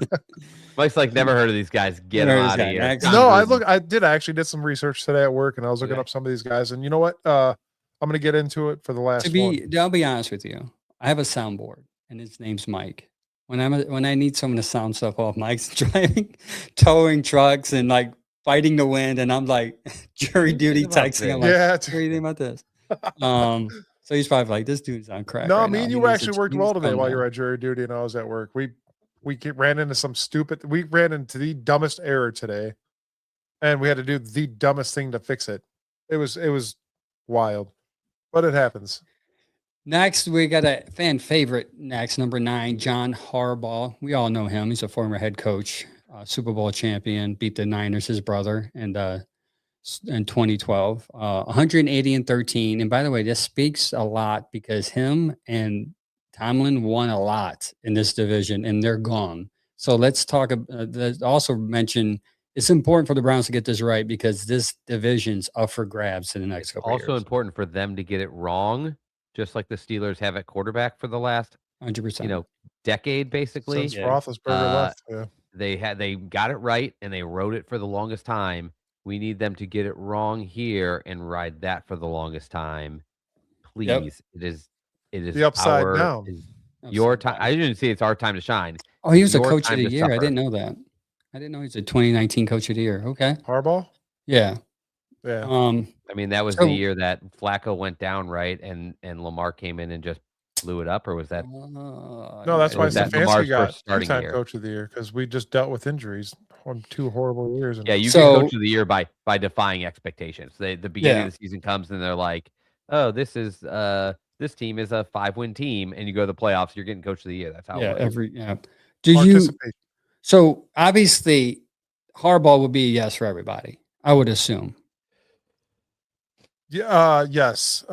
Mike's like, never heard of these guys. Get them out of here. Next. No, I did some research today at work, and I was looking up some of these guys. And you know what? I'm gonna get into it for the last one. I'll be honest with you. I have a soundboard, and his name's Mike. When I need someone to sound stuff off, Mike's driving, towing trucks, and like fighting the wind, and I'm like jury duty texting. I'm like, what do you think about this? So he's probably like, this dude's on crack. No, me and you actually worked well today while you were at jury duty, and I was at work. We ran into the dumbest error today, and we had to do the dumbest thing to fix it. It was wild, but it happens. Next, we got a fan favorite. Next, number 9, John Harbaugh. We all know him. He's a former head coach, Super Bowl champion, beat the Niners, his brother, and in 2012, 180-13. And by the way, this speaks a lot because him and Tomlin won a lot in this division, and they're gone. So let's talk. Also mention it's important for the Browns to get this right because this division's up for grabs in the next couple. Also important for them to get it wrong, just like the Steelers have at quarterback for the last 100%. Decade basically. Since Roethlisberger left. Yeah. They got it right and they rode it for the longest time. We need them to get it wrong here and ride that for the longest time. Please. Yep. It is the upside down. Your time. I didn't see it's our time to shine. Oh, he was a coach of the year. I didn't know that. I didn't know he's a 2019 coach of the year. Okay. Harbaugh? Yeah. Yeah. I mean, that was the year that Flacco went down, right? And Lamar came in and just blew it up, or was that? No, that's why Stefanski got two-time coach of the year because we just dealt with injuries on 2 horrible years. Yeah, you get coach of the year by defying expectations. The beginning of the season comes and they're like, "Oh, this team is a 5-win team," and you go to the playoffs, you're getting coach of the year. That's how. It works. Do you? So obviously, Harbaugh would be a yes for everybody. I would assume. Yeah. Yes.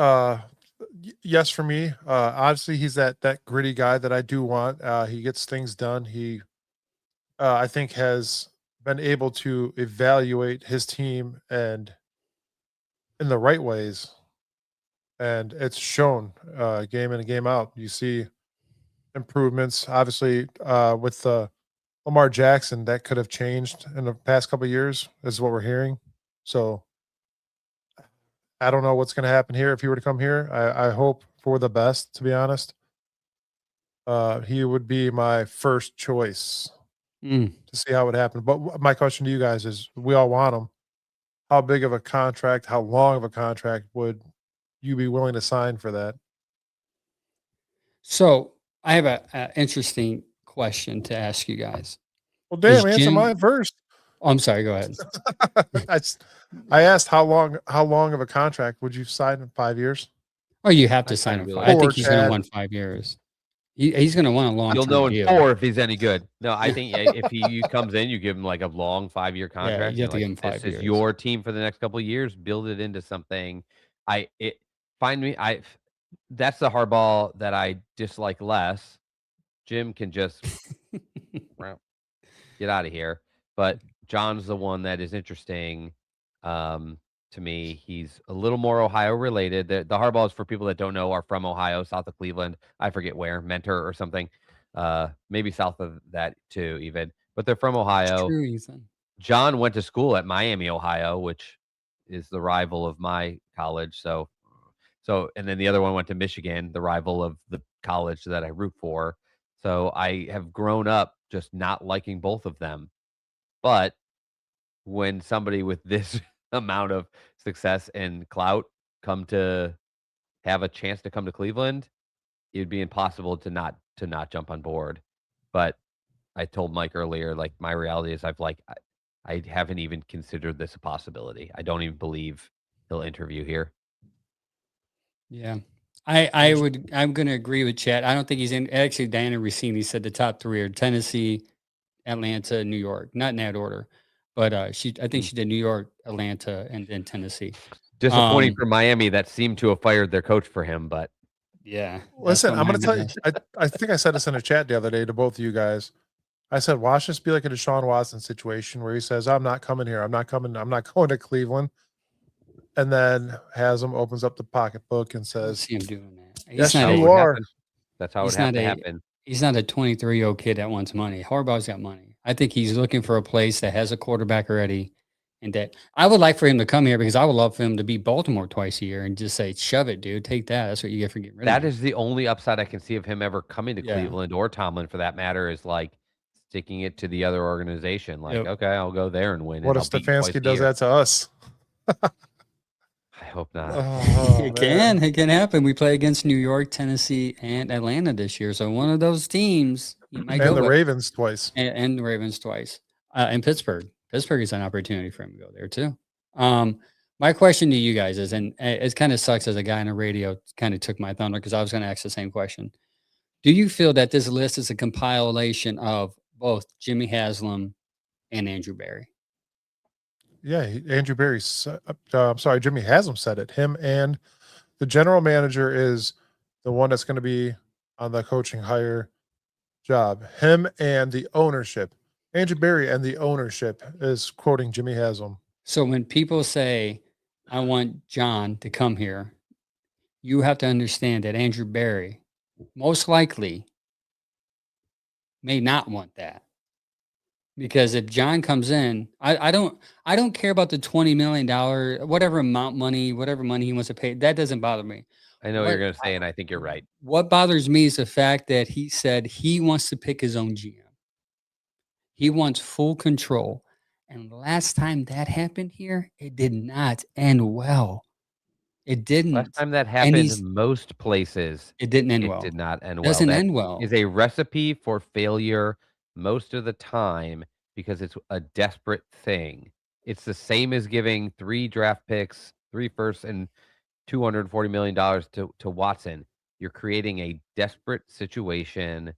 Yes for me. Obviously, he's that gritty guy that I do want. He gets things done. He, I think, has been able to evaluate his team and in the right ways, and it's shown game in and game out. You see improvements. Obviously, with Lamar Jackson, that could have changed in the past couple of years, is what we're hearing. So I don't know what's going to happen here if he were to come here. I hope for the best, to be honest. He would be my first choice to see how it would happen. But my question to you guys is, we all want him. How big of a contract, how long of a contract would you be willing to sign for that? So I have a interesting question to ask you guys. Well, damn, Is answer Jim- mine first. Oh, I'm sorry. Go ahead. I asked how long of a contract would you sign in 5 years? Oh, you have to I sign kinda him. really- I think Poor he's going to Chad. want 5 years. He's going to want a long You'll know in deal. 4 if he's any good. No, I think if he comes in, you give him like a long 5-year contract. you have to like, give him 5 this years. is your team for the next couple of years. Build it into something. That's the Harbaugh that I dislike less. Jim can just get out of here. But John's the one that is interesting to me. He's a little more Ohio related. The Harbaughs, for people that don't know, are from Ohio, south of Cleveland. I forget where, Mentor or something. Maybe south of that too, even. But they're from Ohio. True, Ethan. John went to school at Miami, Ohio, which is the rival of my college. So, and then the other one went to Michigan, the rival of the college that I root for. So I have grown up just not liking both of them. But when somebody with this amount of success and clout come to have a chance to come to Cleveland, it'd be impossible to not jump on board. But I told Mike earlier, like, my reality is I haven't even considered this a possibility. I don't even believe he'll interview here. Yeah. I'm going to agree with Chad. I don't think he's in. Actually, Diana Rossini said the top 3 are Tennessee, Atlanta, New York. Not in that order, but I think she did New York, Atlanta, and then Tennessee. Disappointing for Miami that seemed to have fired their coach for him, but yeah. Listen, I'm going to tell you, I think I said this in a chat the other day to both of you guys. I said, watch this be like a Deshaun Watson situation where he says, I'm not coming here. I'm not going to Cleveland. And then Haslam opens up the pocketbook and I says, see him doing that. yes, how it you would are. happen. That's how it He's would have not to a- happen. He's not a 23-year-old kid that wants money. Harbaugh's got money. I think he's looking for a place that has a quarterback already. And that I would like for him to come here because I would love for him to beat Baltimore twice a year and just say, shove it, dude. Take that. That's what you get for getting rid of That me. is the only upside I can see of him ever coming to Yeah. Cleveland or Tomlin, for that matter, is like sticking it to the other organization. Like, Yep. okay, I'll go there and win. What and if I'll beat you twice Stefanski a does year. that to us? I hope not. Oh, It can happen. We play against New York, Tennessee, and Atlanta this year. So one of those teams you might go And the with. Ravens twice. And the Ravens twice. And Pittsburgh. Pittsburgh is an opportunity for him to go there too. My question to you guys is, and it kind of sucks as a guy on the radio, kind of took my thunder because I was going to ask the same question. Do you feel that this list is a compilation of both Jimmy Haslam and Andrew Berry? Yeah, Andrew Berry. I'm sorry, Jimmy Haslam said it. Him and the general manager is the one that's going to be on the coaching hire job. Him and the ownership. Andrew Berry and the ownership is quoting Jimmy Haslam. So when people say, I want John to come here, you have to understand that Andrew Berry most likely may not want that. Because if John comes in, I don't care about the $20 million, whatever money he wants to pay. That doesn't bother me. I know what you're going to say, and I think you're right. What bothers me is the fact that he said he wants to pick his own GM. He wants full control. And last time that happened here, it did not end well. It didn't. Last time that happened in most places, it didn't end it well. did not end well. Doesn't That end well. is a recipe for failure most of the time because it's a desperate thing. It's the same as giving 3 draft picks, 3 firsts, and $240 million to Watson. You're creating a desperate situation,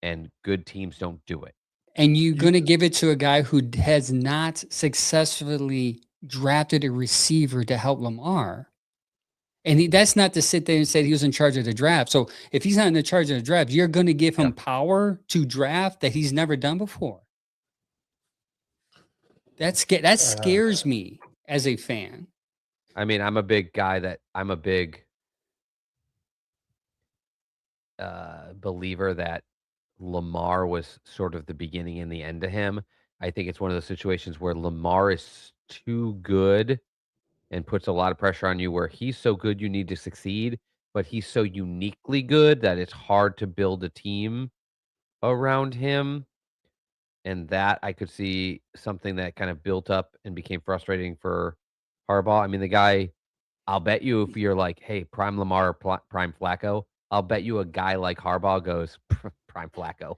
and good teams don't do it. And you're going to give it to a guy who has not successfully drafted a receiver to help Lamar. And that's not to sit there and say he was in charge of the draft. So if he's not in the charge of the draft, you're going to give him power to draft that he's never done before. That scares me as a fan. I mean, I'm a big guy I'm a big believer that Lamar was sort of the beginning and the end to him. I think it's one of those situations where Lamar is too good and puts a lot of pressure on you where he's so good you need to succeed, but he's so uniquely good that it's hard to build a team around him. And that I could see something that kind of built up and became frustrating for Harbaugh. I mean, the guy, I'll bet you if you're like, hey, prime Lamar or prime Flacco, I'll bet you a guy like Harbaugh goes prime Flacco.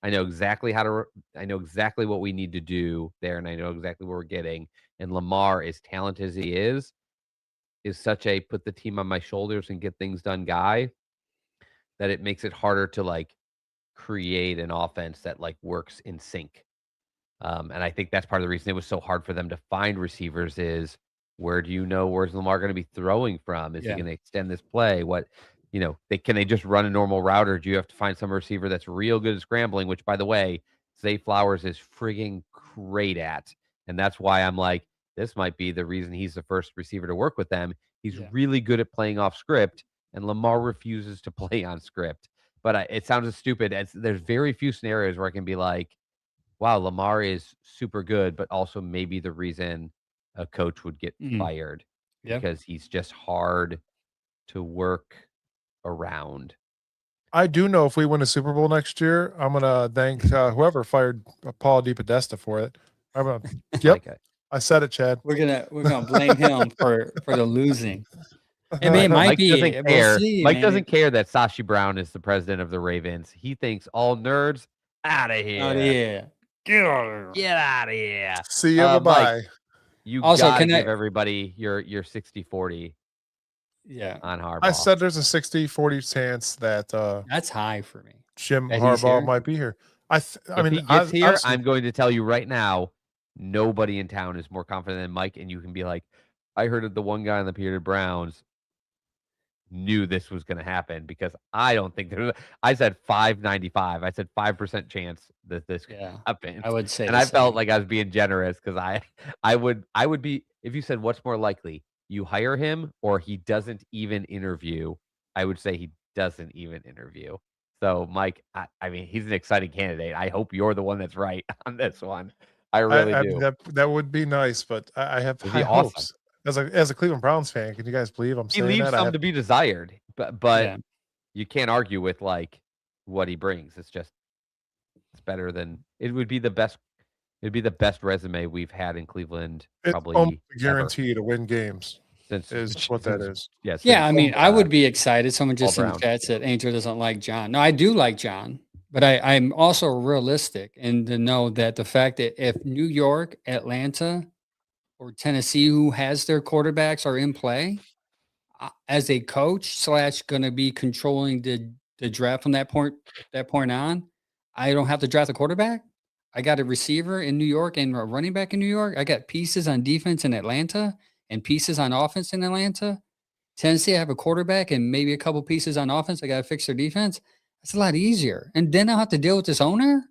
I know exactly I know exactly what we need to do there, and I know exactly what we're getting. And Lamar, as talented as he is such a put the team on my shoulders and get things done guy that it makes it harder to like create an offense that like works in sync. And I think that's part of the reason it was so hard for them to find receivers is where do you know where's Lamar going to be throwing from? Is he Yeah. going to extend this play? What, can they just run a normal route or do you have to find some receiver that's real good at scrambling, which by the way, Zay Flowers is frigging great at. And that's why I'm like, this might be the reason he's the first receiver to work with them. He's really good at playing off script and Lamar refuses to play on script. But it sounds stupid. There's very few scenarios where I can be like, wow, Lamar is super good, but also maybe the reason a coach would get fired because he's just hard to work around. I do know if we win a Super Bowl next year, I'm gonna thank whoever fired Paul DePodesta for it. I'm gonna, yep, Okay. I said it, Chad. We're gonna blame him for the losing. I mean, it might Mike be. doesn't care. We'll see, Mike man. doesn't care that Sashi Brown is the president of the Ravens. He thinks all nerds out of here. Oh yeah. Get out of here. See you. Bye-bye. Mike, you Also, gotta can I- give everybody your 60-40 Yeah. on Harbaugh. I said there's a 60-40 chance that That's high for me. Jim That he's here? Harbaugh might be here. If mean, he gets here, honestly, I'm going to tell you right now, nobody in town is more confident than Mike, and you can be like, I heard that the one guy on the Peter Browns knew this was going to happen because I don't think there's. I said 595. I said 5% chance that this could happen. I would say, and I felt like I was being generous because I would be if you said what's more likely, you hire him or he doesn't even interview. I would say he doesn't even interview. So, Mike, I mean, he's an exciting candidate. I hope you're the one that's right on this one. I really do. That would be nice, but I have high hopes. As a Cleveland Browns fan, can you guys believe I'm saying that? He leaves some to be desired, but you can't argue with like what he brings. It's better than it would be the best. It'd be the best resume we've had in Cleveland. Probably almost guarantee to win games. Is what that is. Yes. Yeah, I mean, I would be excited. Someone just in the Brown. chat said Angel doesn't like John. No, I do like John, but I'm also realistic and to know that the fact that if New York, Atlanta, or Tennessee, who has their quarterbacks, are in play, as a coach / going to be controlling the draft from that point on, I don't have to draft a quarterback. I got a receiver in New York and a running back in New York. I got pieces on defense in Atlanta and pieces on offense in Atlanta. Tennessee, I have a quarterback and maybe a couple pieces on offense. I got to fix their defense. That's a lot easier. And then I'll have to deal with this owner.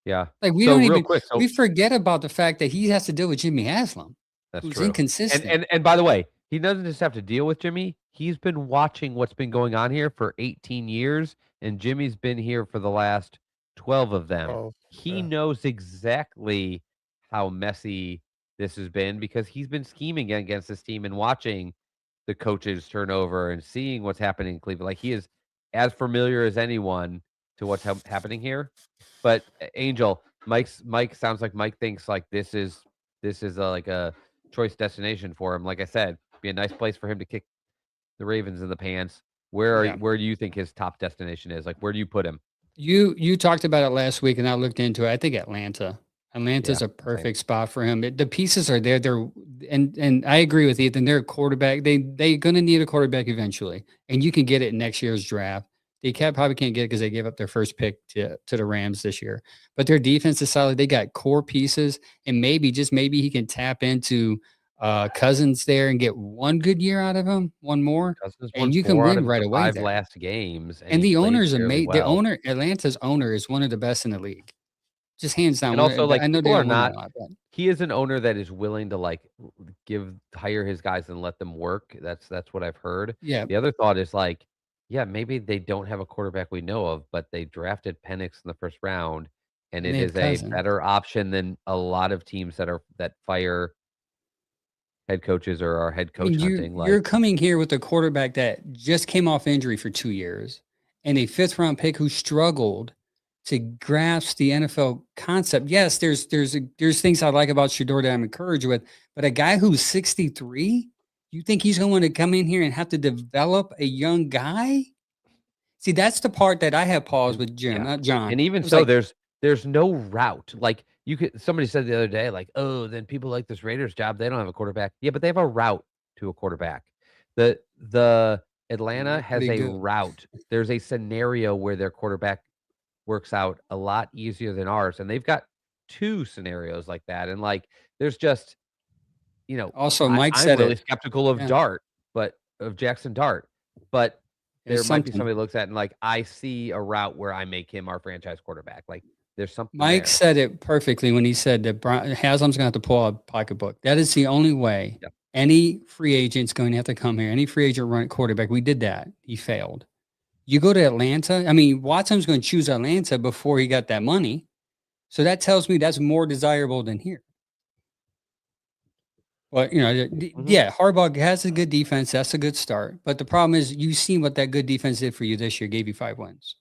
Yeah. Like we don't even we forget about the fact that he has to deal with Jimmy Haslam. That's who's true. Inconsistent. And by the way, he doesn't just have to deal with Jimmy. He's been watching what's been going on here for 18 years, and Jimmy's been here for the last 12 of them. He knows exactly how messy this has been because he's been scheming against this team and watching the coaches turn over and seeing what's happening in Cleveland. Like he is as familiar as anyone to what's happening here. But Angel, Mike sounds like Mike thinks like this is like a choice destination for him. Like I said, be a nice place for him to kick the Ravens in the pants. Where do you think his top destination is? Like where do you put him? You talked about it last week, and I looked into it. I think Atlanta. Atlanta's a perfect spot for him. The pieces are there. And I agree with Ethan. They're a quarterback. They're going to need a quarterback eventually, and you can get it in next year's draft. They probably can't get it because they gave up their first pick to the Rams this year. But their defense is solid. They got core pieces, and maybe he can tap into Cousins there and get one good year out of him, one more, and you can win right away. 5 last games, and the owner's amazing. The owner, Atlanta's owner, is one of the best in the league, just hands down. And also, like I know people they are don't not. win a lot, but He is an owner that is willing to like hire his guys and let them work. That's what I've heard. Yeah. The other thought is like, yeah, maybe they don't have a quarterback we know of, but they drafted Penix in the first round, and it is a better option than a lot of teams that fire head coaches or our head I mean, coach hunting. you're coming here with a quarterback that just came off injury for 2 years and a 5th round pick who struggled to grasp the NFL concept. Yes, there's things I like about Shador that I'm encouraged with, but a guy who's 63, you think he's going to come in here and have to develop a young guy? See, that's the part that I have paused with Jim, not John. And even It was so, like, there's no route. Like you could somebody said the other day, like, oh, then people like this Raiders job, they don't have a quarterback. Yeah, but they have a route to a quarterback. The Atlanta what do has you a do? route. There's a scenario where their quarterback works out a lot easier than ours. And they've got 2 scenarios like that. And like there's just, Also, Mike I'm said really it. skeptical of Yeah, Dart, but of Jackson Dart. But there there's might be something. somebody who looks at it and like, I see a route where I make him our franchise quarterback. Like there's something Mike there. said it perfectly when he said that Haslam's going to have to pull out a pocketbook. That is the only way Yep. any free agent's going to have to come here. Any free agent run quarterback. We did that. He failed. You go to Atlanta. I mean, Watson's going to choose Atlanta before he got that money. So that tells me that's more desirable than here. Well, yeah, Harbaugh has a good defense. That's a good start. But the problem is you've seen what that good defense did for you this year, gave you 5 wins.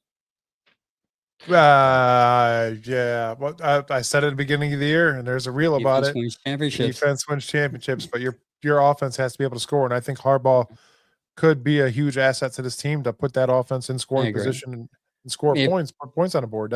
Yeah. Well, I said at the beginning of the year, and there's a reel about Defense it. wins championships. Defense wins championships, but your offense has to be able to score. And I think Harbaugh could be a huge asset to this team to put that offense in scoring agree. position and score If- points, put points on the board.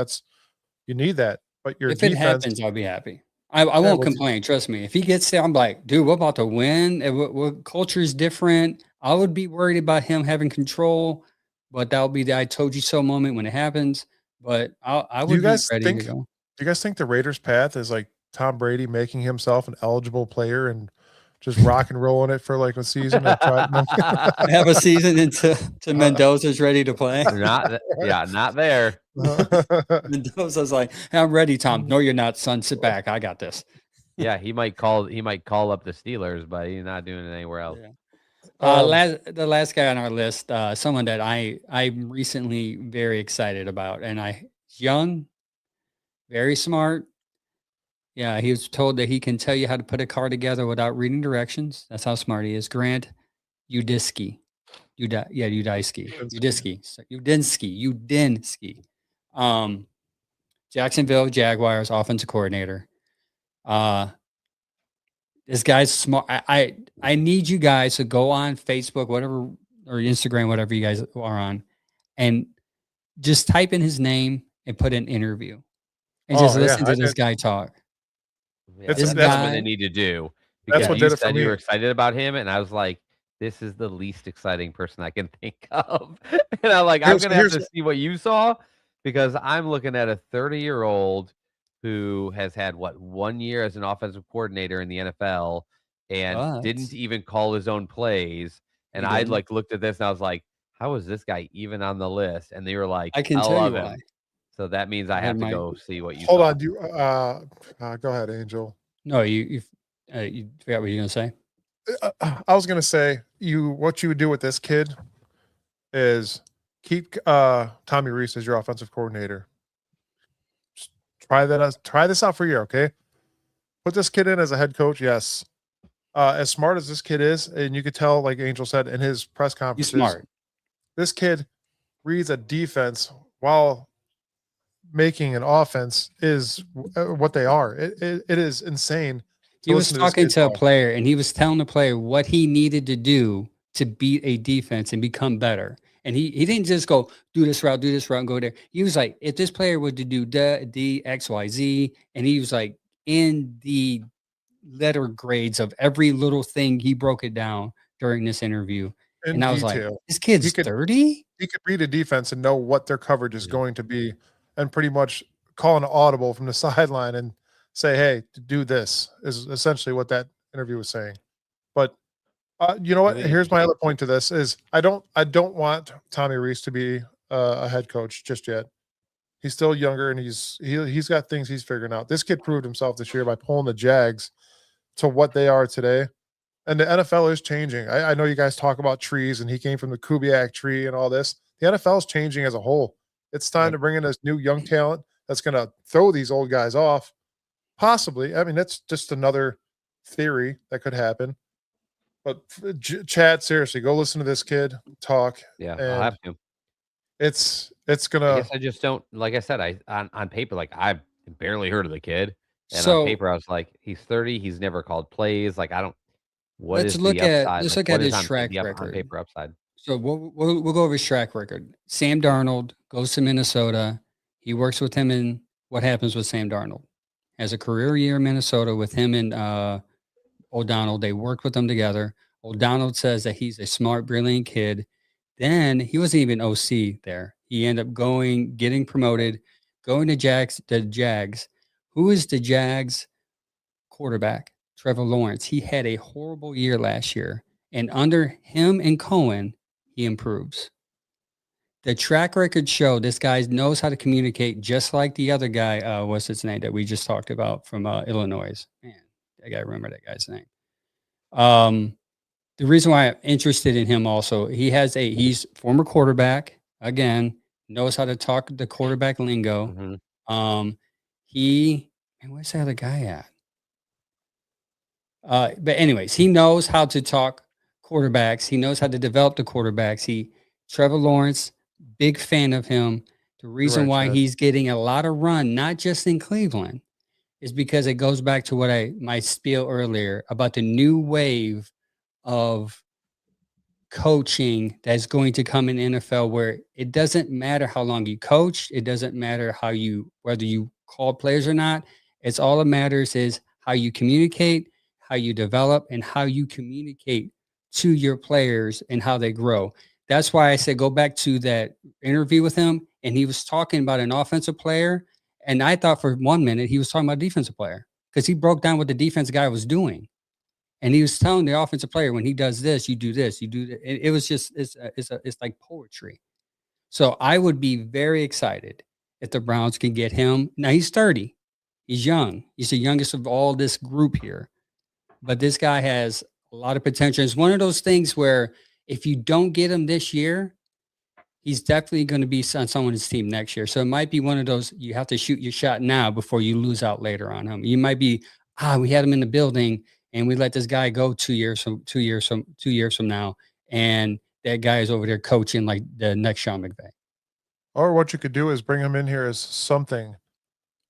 You need that. But your If it defense, happens, I'll be happy. I won't well, complain. Trust me. If he gets there, I'm like, dude, we're about to win. And what culture is different. I would be worried about him having control, but that'll be the "I told you so" moment when it happens. But I do you would be guys ready think? to go. Do you guys think the Raiders' path is like Tom Brady making himself an eligible player and just rock and rolling it for like a season? And Have a season until Mendoza's ready to play. Not there. Mendoza's like, hey, I'm ready, Tom. No, you're not, son. Sit back. I got this. Yeah, he might call up the Steelers, but he's not doing it anywhere else. Yeah. The last guy on our list, someone that I'm recently very excited about, and he's young, very smart. Yeah, he was told that he can tell you how to put a car together without reading directions. That's how smart he is. Grant Udinski. Udinski. Jacksonville Jaguars offensive coordinator. This guy's smart. I need you guys to go on Facebook, whatever, or Instagram, whatever you guys are on, and just type in his name and put an interview and just listen to this guy talk. Yeah, That's what they need to do. That's Because what you did it for said you me. were excited about him, and I was like, this is the least exciting person I can think of. And I'm like, I'm going to have to see what you saw, because I'm looking at a 30-year-old who has had 1 year as an offensive coordinator in the NFL and didn't even call his own plays. And I looked at this and I was like, how is this guy even on the list? And they were like, I can tell you why. So that means I have to go see what you Hold saw. on, you go ahead, Angel. No, you forgot what you were gonna say. I was gonna say what you would do with this kid is keep Tommy Reese as your offensive coordinator. Just try this out for a year, okay? Put this kid in as a head coach. Yes, as smart as this kid is, and you could tell, like Angel said in his press conference, He's smart. This kid reads a defense while making an offense is what they are. It is insane. He was talking to a player, and he was telling the player what he needed to do to beat a defense and become better. And he didn't just go, do this route, and go there. He was like, if this player were to do D, X, Y, Z, and he was like, in the letter grades of every little thing, he broke it down during this interview. And I was like, this kid's 30? He could read a defense and know what their coverage is going to be and pretty much call an audible from the sideline and say, hey, do this, is essentially what that interview was saying. But you know what? Here's my other point to this is I don't want Tommy Reese to be a head coach just yet. He's still younger and he's got things he's figuring out. This kid proved himself this year by pulling the Jags to what they are today. And the NFL is changing. I know you guys talk about trees and he came from the Kubiak tree and all this. The NFL is changing as a whole. It's time to bring in this new young talent that's going to throw these old guys off. Possibly. I mean, that's just another theory that could happen. But Chad, seriously, go listen to this kid talk. Yeah, and I'll have to. It's I gonna. guess I just don't. Like I said, on paper, like I barely heard of the kid, and on So paper, I was like, he's 30. He's never called plays. Like I don't. What let's is the look at upside? let's Like look at what is his on track the on record. paper upside? So we'll go over his track record. Sam Darnold goes to Minnesota. He works with him in what happens with Sam Darnold. Has a career year in Minnesota with him and O'Donnell. They worked with them together. O'Donnell says that he's a smart, brilliant kid. Then he wasn't even OC there. He ended up getting promoted, going to Jags. Who is the Jags quarterback? Trevor Lawrence. He had a horrible year last year. And under him and Cohen, he improves. The track record show this guy knows how to communicate just like the other guy. What's his name that we just talked about from Illinois? Man, I got to remember that guy's name. The reason why I'm interested in him also, he's former quarterback, again, knows how to talk the quarterback lingo. Mhm. Where's the other guy at? But anyways, he knows how to talk quarterbacks. He knows how to develop the quarterbacks. Trevor Lawrence, big fan of him. The reason right, why Chad. he's getting a lot of run, not just in Cleveland, is because it goes back to my spiel earlier about the new wave of coaching that's going to come in NFL, where it doesn't matter how long you coached, it doesn't matter whether you call players or not. It's all that matters is how you communicate, how you develop, and how you communicate to your players and how they grow. That's why I said go back to that interview with him, and he was talking about an offensive player, and I thought for 1 minute he was talking about a defensive player because he broke down what the defense guy was doing. And he was telling the offensive player, when he does this, you do this, you do that. It was just, it's like poetry. So I would be very excited if the Browns can get him. Now he's 30. He's young. He's the youngest of all this group here. But this guy has a lot of potential. It's one of those things where if you don't get him this year, he's definitely going to be on someone's team next year. So it might be one of those, you have to shoot your shot now before you lose out later on him. You might be, we had him in the building and we let this guy go 2 years from now. And that guy is over there coaching like the next Sean McVay. Or what you could do is bring him in here as something.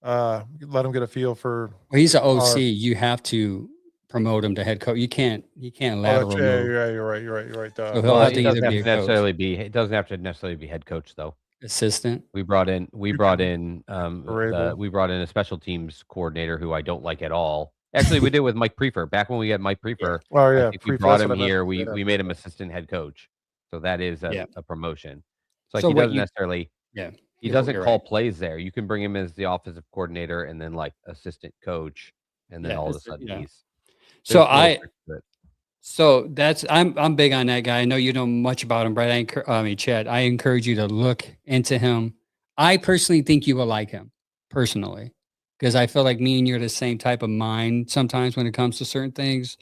Let him get a feel for. Well, he's an OC. You have to promote him to head coach. He can't lateral move. Yeah, you're right. So he'll have to either be a coach. It doesn't have to necessarily be head coach though. Assistant. We brought in a special teams coordinator who I don't like at all. Actually, we did with Mike Prefer. Back when we had Mike Prefer, Oh yeah, I think we brought him here. We made him assistant head coach. So that is a promotion. It's like he doesn't necessarily he doesn't call plays there. You can bring him as the offensive coordinator and then like assistant coach, and then all of a sudden he's So that's I'm big on that guy. I know you know much about him, Brad. Chad. I encourage you to look into him. I personally think you will like him personally, because I feel like me and you're the same type of mind sometimes when it comes to certain things.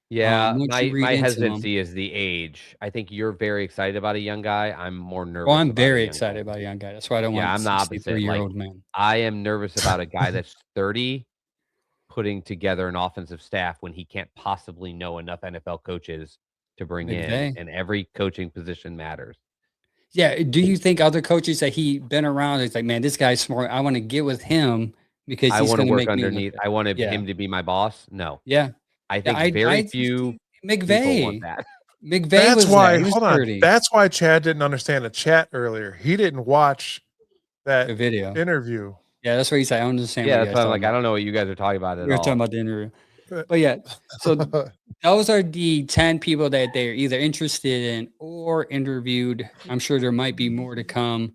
Yeah, my hesitancy is the age. I think you're very excited about a young guy. I'm more nervous. Well, I'm very excited about a young guy. That's why I don't want I'm the opposite. 63-year-old man. I am nervous about a guy that's 30 putting together an offensive staff when he can't possibly know enough NFL coaches to bring in, and every coaching position matters. Yeah. Do you think other coaches that he been around, it's like, man, this guy's smart, I want to get with him because I he's want to work make underneath. I wanted him to be my boss. No. Yeah. I think very few people want that. McVay That's was why. there. Hold on. That's why Chad didn't understand the chat earlier. He didn't watch that video interview. Yeah, that's what he said. I don't understand. Yeah, that's why I'm like, I don't know what you guys are talking about at all. We're talking about the interview. But yeah, so those are the 10 people that they're either interested in or interviewed. I'm sure there might be more to come.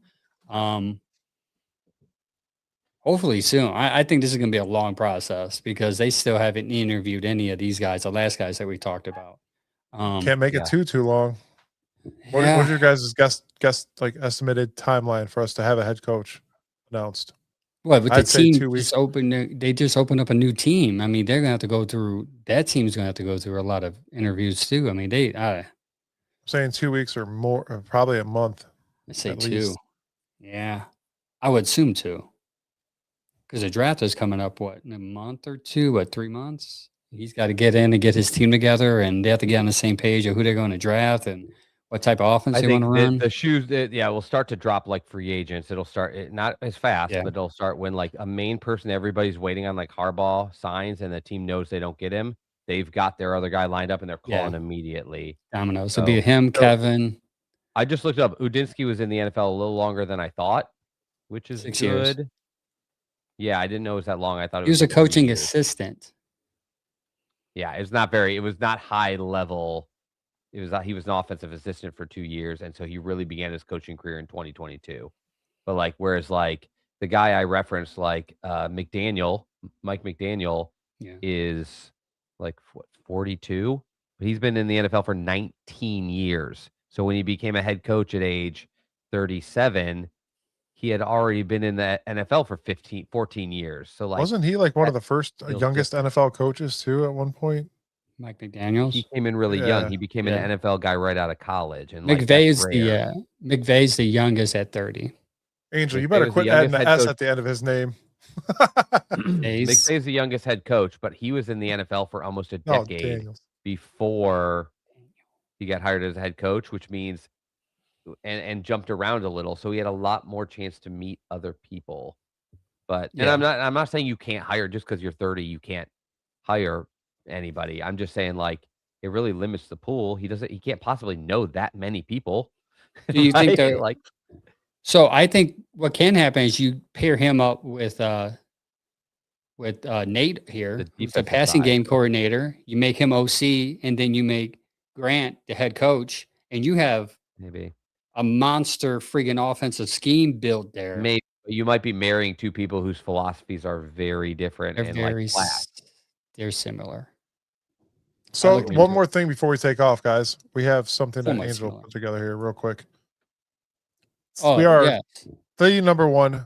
Hopefully soon. I think this is going to be a long process because they still haven't interviewed any of these guys, the last guys that we talked about. Can't make it too long. What's your guys' guess like estimated timeline for us to have a head coach announced? What, with the team they just opened up a new team. I mean, they're gonna have to go through that team's gonna have to go through a lot of interviews too. I mean, I'm saying 2 weeks or more, or probably a month. Let's say 2. Least. Yeah. I would assume 2. Because the draft is coming up in a month or 2, 3 months? He's got to get in and get his team together, and they have to get on the same page of who they're going to draft and what type of offense I they want think to run. the shoes, will start to drop like free agents. It'll start not as fast, Yeah. but it'll start when like a main person everybody's waiting on, like Harbaugh signs, and the team knows they don't get him. They've got their other guy lined up, and they're calling immediately. Dominoes. So, It'll be him, Kevin. I just looked up. Udinski was in the NFL a little longer than I thought, which is 6 years. good. Yeah, I didn't know it was that long. I thought it He was a like 3 coaching years. assistant. Yeah, it was not high level. He was an offensive assistant for 2 years, and so he really began his coaching career in 2022. But like, whereas like the guy I referenced, like Mike McDaniel, is like 42, but he's been in the NFL for 19 years. So when he became a head coach at age 37, he had already been in the NFL for 14 years. So like, wasn't he like one of the first feels youngest NFL coaches too at one point? Mike McDaniels. He came in really Yeah. young. He became an NFL guy right out of college, and McVay's like, McVay's the youngest at 30. Angel, you McVay better was quit the adding youngest the head S coach. at the end of his name. McVay's the youngest head coach, but he was in the NFL for almost a decade Daniels. before he got hired as a head coach, which means and jumped around a little, so he had a lot more chance to meet other people. But and I'm not saying you can't hire just because you're 30, you can't hire anybody. I'm just saying like it really limits the pool. He can't possibly know that many people. Do you think that like? So I think what can happen is you pair him up with Nate here, who's the passing game coordinator. You make him OC, and then you make Grant the head coach, and you have Maybe a monster friggin' offensive scheme built there. Maybe you might be marrying two people whose philosophies are very different They're and very like flat. they're similar. So one more thing before we take off, guys. We have something that Angel similar. put together here real quick. Oh, we are yeah. the number one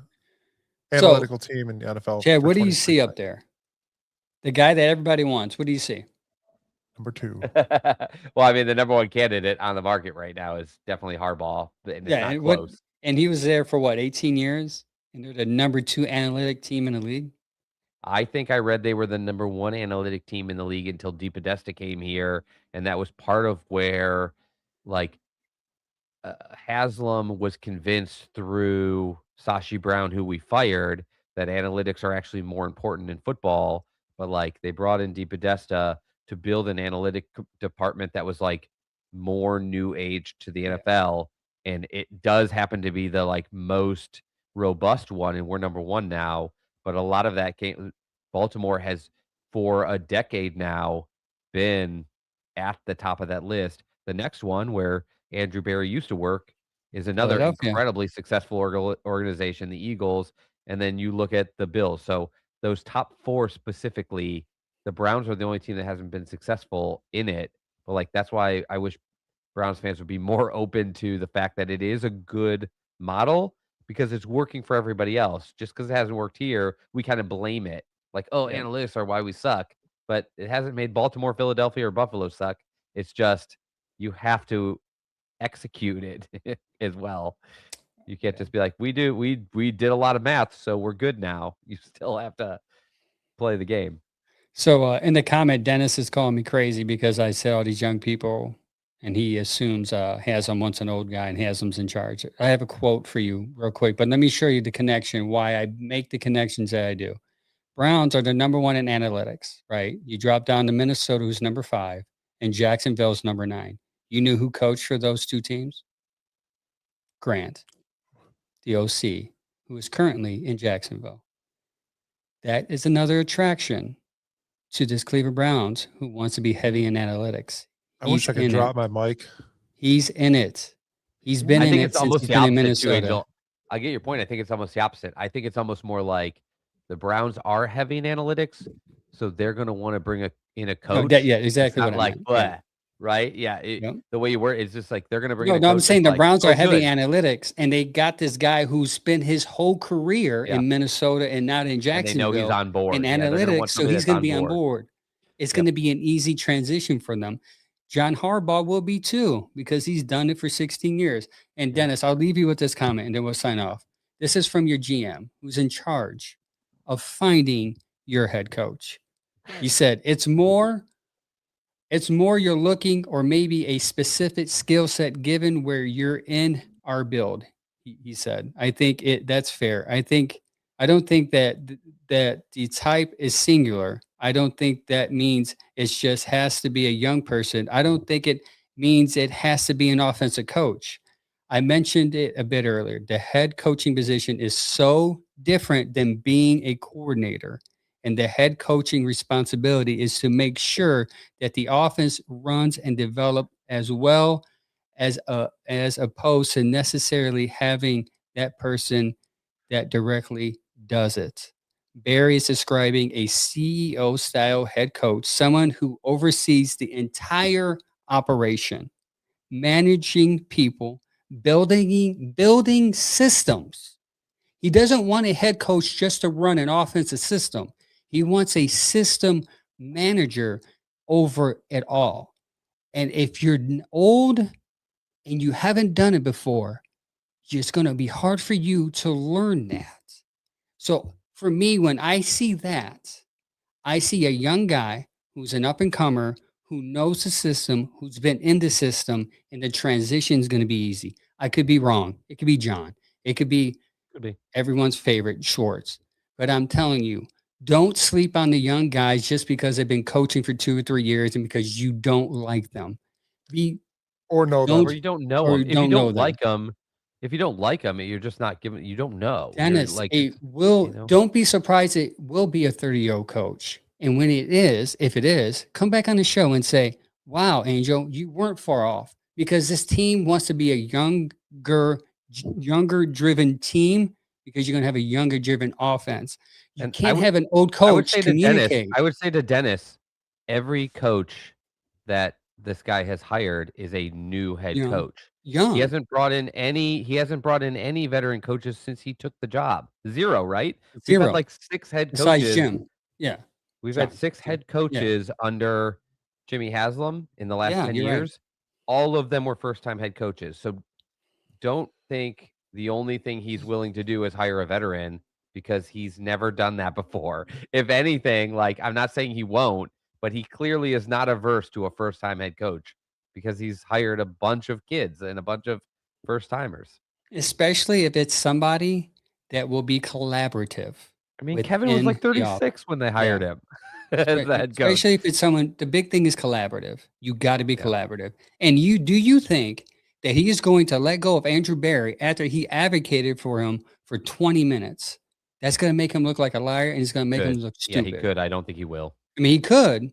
analytical team in the NFL. Chad, what do you see up there? The guy that everybody wants. What do you see? Number 2. Well, I mean, the number one candidate on the market right now is definitely Harbaugh, and it's not close. And he was there for what, 18 years? And they're the number 2 analytic team in the league? I think I read they were the number 1 analytic team in the league until DePodesta came here, and that was part of where, like, Haslam was convinced through Sashi Brown, who we fired, that analytics are actually more important in football. But like, they brought in DePodesta to build an analytic department that was like more new age to the NFL, and it does happen to be the like most robust one, and we're number 1 now. But a lot of that Baltimore has for a decade now been at the top of that list. The next one, where Andrew Berry used to work, is another incredibly successful organization, the Eagles, and then you look at the Bills. So those top 4 specifically, the Browns are the only team that hasn't been successful in it. But like, that's why I wish Browns fans would be more open to the fact that it is a good model, because it's working for everybody else. Just because it hasn't worked here, we kind of blame it. Like, analytics are why we suck. But it hasn't made Baltimore, Philadelphia, or Buffalo suck. It's just you have to execute it as well. You can't just be like, we did a lot of math, so we're good now. You still have to play the game. So in the comment, Dennis is calling me crazy because I said all these young people, and he assumes Haslam wants an old guy and Haslam's in charge. I have a quote for you real quick, but let me show you the connection, why I make the connections that I do. Browns are the number 1 in analytics, right? You drop down to Minnesota, who's number 5, and Jacksonville's number 9. You knew who coached for those 2 teams? Grant, the OC, who is currently in Jacksonville. That is another attraction to this Cleveland Browns, who wants to be heavy in analytics. I wish I could drop my mic. He's in it. He's been in it since he's been in Minnesota. I get your point. I think it's almost the opposite. I think it's almost more like the Browns are heavy in analytics, so they're going to want to bring in a coach. Exactly. Not like blah, right? Yeah, the way you word it's just like they're going to bring. No, I'm saying the Browns are heavy analytics, and they got this guy who spent his whole career in Minnesota and not in Jacksonville. And they know he's on board in analytics, so he's going to be on board. It's going to be an easy transition for them. John Harbaugh will be too, because he's done it for 16 years. And Dennis, I'll leave you with this comment, and then we'll sign off. This is from your GM, who's in charge of finding your head coach. He said, it's more you're looking, or maybe a specific skill set given where you're in our build. He said, I think that's fair. I don't think that that the type is singular. I don't think that means it just has to be a young person. I don't think it means it has to be an offensive coach. I mentioned it a bit earlier. The head coaching position is so different than being a coordinator. And the head coaching responsibility is to make sure that the offense runs and develop as well as opposed to necessarily having that person that directly does it. Barry is describing a CEO style head coach, someone who oversees the entire operation, managing people, building systems. He doesn't want a head coach just to run an offensive system. He wants a system manager over it all. And if you're old and you haven't done it before, it's going to be hard for you to learn that. So for me, when I see that, I see a young guy who's an up and comer, who knows the system, who's been in the system, and the transition is going to be easy. I could be wrong. It could be John. It could be everyone's favorite, Schwartz. But I'm telling you, don't sleep on the young guys just because they've been coaching for 2 or 3 years and because you don't like them. Or know them. Or you don't know or them. If don't you know don't them. like them, if you don't like them, you're just not giving. You don't know. You're Dennis, like, don't be surprised it will be a 30-year-old coach. And when it is, if it is, come back on the show and say, wow, Angel, you weren't far off, because this team wants to be a younger driven team, because you're going to have a younger driven offense. You can't have an old coach communicate. I would say to Dennis, every coach that this guy has hired is a new head coach. Young. He hasn't brought in any veteran coaches since he took the job. 0, right? We've had like 6 head besides coaches. Jim. Yeah. We've had 6 head coaches under Jimmy Haslam in the last 10 you're years. Right. All of them were first-time head coaches. So don't think the only thing he's willing to do is hire a veteran, because he's never done that before. If anything, like, I'm not saying he won't, but he clearly is not averse to a first-time head coach, because he's hired a bunch of kids and a bunch of first-timers. Especially if it's somebody that will be collaborative. I mean, Kevin was like 36 when they hired him as the head coach. Especially if it's someone, the big thing is collaborative. You got to be collaborative. And you think that he is going to let go of Andrew Barry after he advocated for him for 20 minutes? That's going to make him look like a liar, and it's going to make him look stupid. Yeah, he could. I don't think he will. I mean, he could.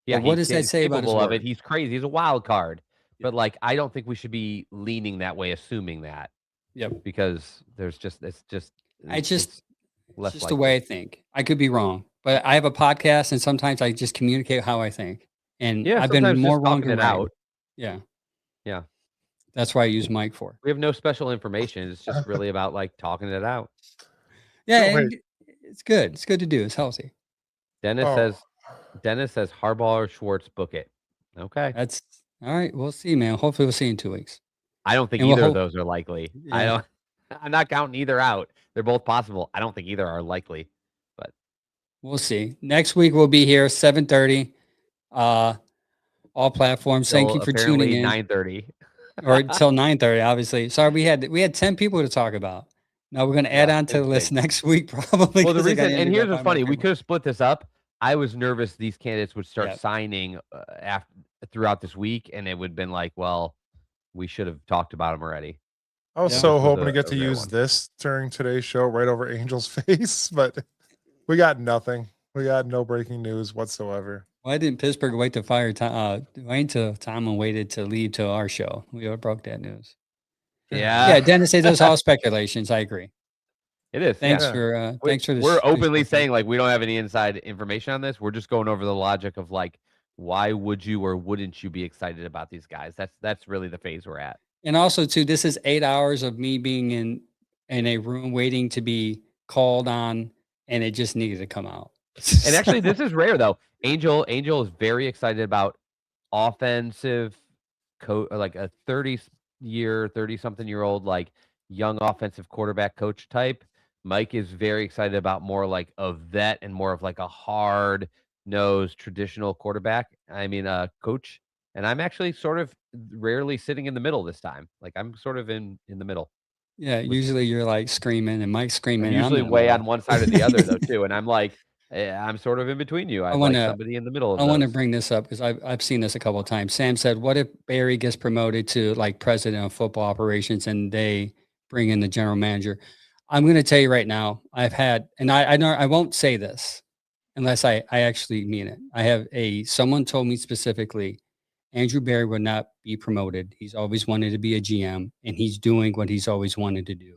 Yeah, what does that say about his of it? He's crazy. He's a wild card. But like, I don't think we should be leaning that way, assuming that. Yep. Because it's just the way I think. I could be wrong, but I have a podcast, and sometimes I just communicate how I think. And I've been more wrong than right. Yeah. Yeah. That's why I use Mike for. We have no special information. It's just really about like talking it out. Yeah, it's good. It's good to do. It's healthy. Dennis says Harbaugh or Schwartz, book it. Okay. That's all right. We'll see, man. Hopefully we'll see you in 2 weeks. I don't think either of those are likely. Yeah. I'm not counting either out. They're both possible. I don't think either are likely, but we'll see. Next week we'll be here 7:30. All platforms. Thank you for tuning in. 9:30 or until 9:30. Obviously, sorry we had 10 people to talk about. Now we're going to add on to the list next week, probably. Well, the reason, and here's what's funny: we could have split this up. I was nervous these candidates would start signing throughout this week, and it would have been like, well, we should have talked about them already. I was so hoping to get to use this during today's show right over Angel's face, but we got nothing. We got no breaking news whatsoever. Why didn't Pittsburgh wait to fire Tom? Wait till Tomlin waited to leave to our show. We broke that news. Yeah. Dennis said those all speculations. I agree. It is. Thanks for this. We're openly saying like we don't have any inside information on this. We're just going over the logic of like, why would you or wouldn't you be excited about these guys? That's really the phase we're at. And also, too, this is 8 hours of me being in a room waiting to be called on, and it just needed to come out. And actually, this is rare though. Angel is very excited about offensive like a 30-something-year-old like young offensive quarterback coach type. Mike is very excited about more like a vet and more of like a hard knows traditional quarterback. Coach. And I'm actually sort of rarely sitting in the middle this time. Like I'm sort of in the middle. Yeah, usually you're like screaming and Mike's screaming. I'm and usually in the way on middle. one side or the other though too. And I'm like, I'm sort of in between you. I'd like wanna- somebody in the middle of I want to those. bring this up because I've seen this a couple of times. Sam said, "What if Barry gets promoted to like president of football operations and they bring in the general manager?" I'm going to tell you right now, I've had, and I know I won't say this unless I actually mean it. I have someone told me specifically, Andrew Barry would not be promoted. He's always wanted to be a GM, and he's doing what he's always wanted to do.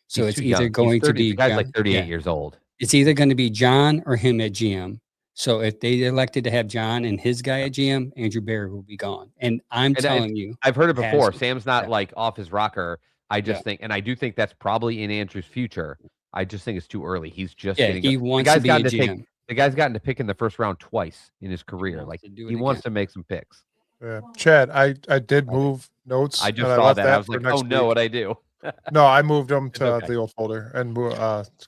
So He's it's too either young. going He's 30, to be the guy's John, like 38 years old. it's either going to be John or him at GM. So if they elected to have John and his guy at GM, Andrew Barry will be gone. And I'm telling you, I've heard it has before. been. Sam's not Yeah. like off his rocker. I just Yeah. think, and I do think that's probably in Andrew's future. I just think it's too early. He's just Yeah, getting. he The wants guy's to be a gotten GM. The guy's gotten to pick in the first round twice in his career. wants Like to do he it wants again. to make some picks. Yeah, Chad, I did move notes. I just and saw left that. I was for like, next oh no, week. what I do? No, I moved them It's to okay. the old folder and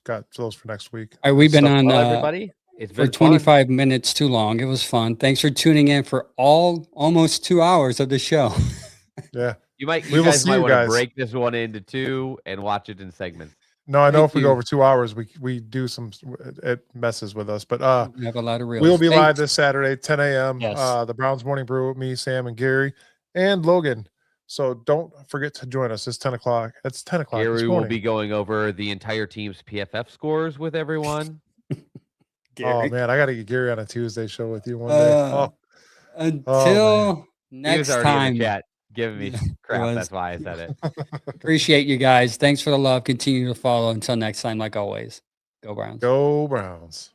got those for next week. All right, we've been So- on Well, everybody, it's for been 25 minutes too long. It was fun. Thanks for tuning in for almost 2 hours of the show. Yeah. You We will guys see might you want to guys. break this one into two and watch it in segments. No, I know Thank if we go you. over 2 hours, we do some, it messes with us. But We have a lot of reels. we'll be live Thanks. this Saturday, 10 a.m. Yes. The Browns Morning Brew with me, Sam, and Gary, and Logan. So don't forget to join us. It's 10 o'clock. It's 10 o'clock. Gary this will morning. be going over the entire team's PFF scores with everyone. Oh man, I got to get Gary on a Tuesday show with you one day. Oh, Until He next was already in time. the chat giving me crap. was. That's why I said it. Appreciate you guys. Thanks for the love. Continue to follow. Until next time, like always, go Browns. Go Browns.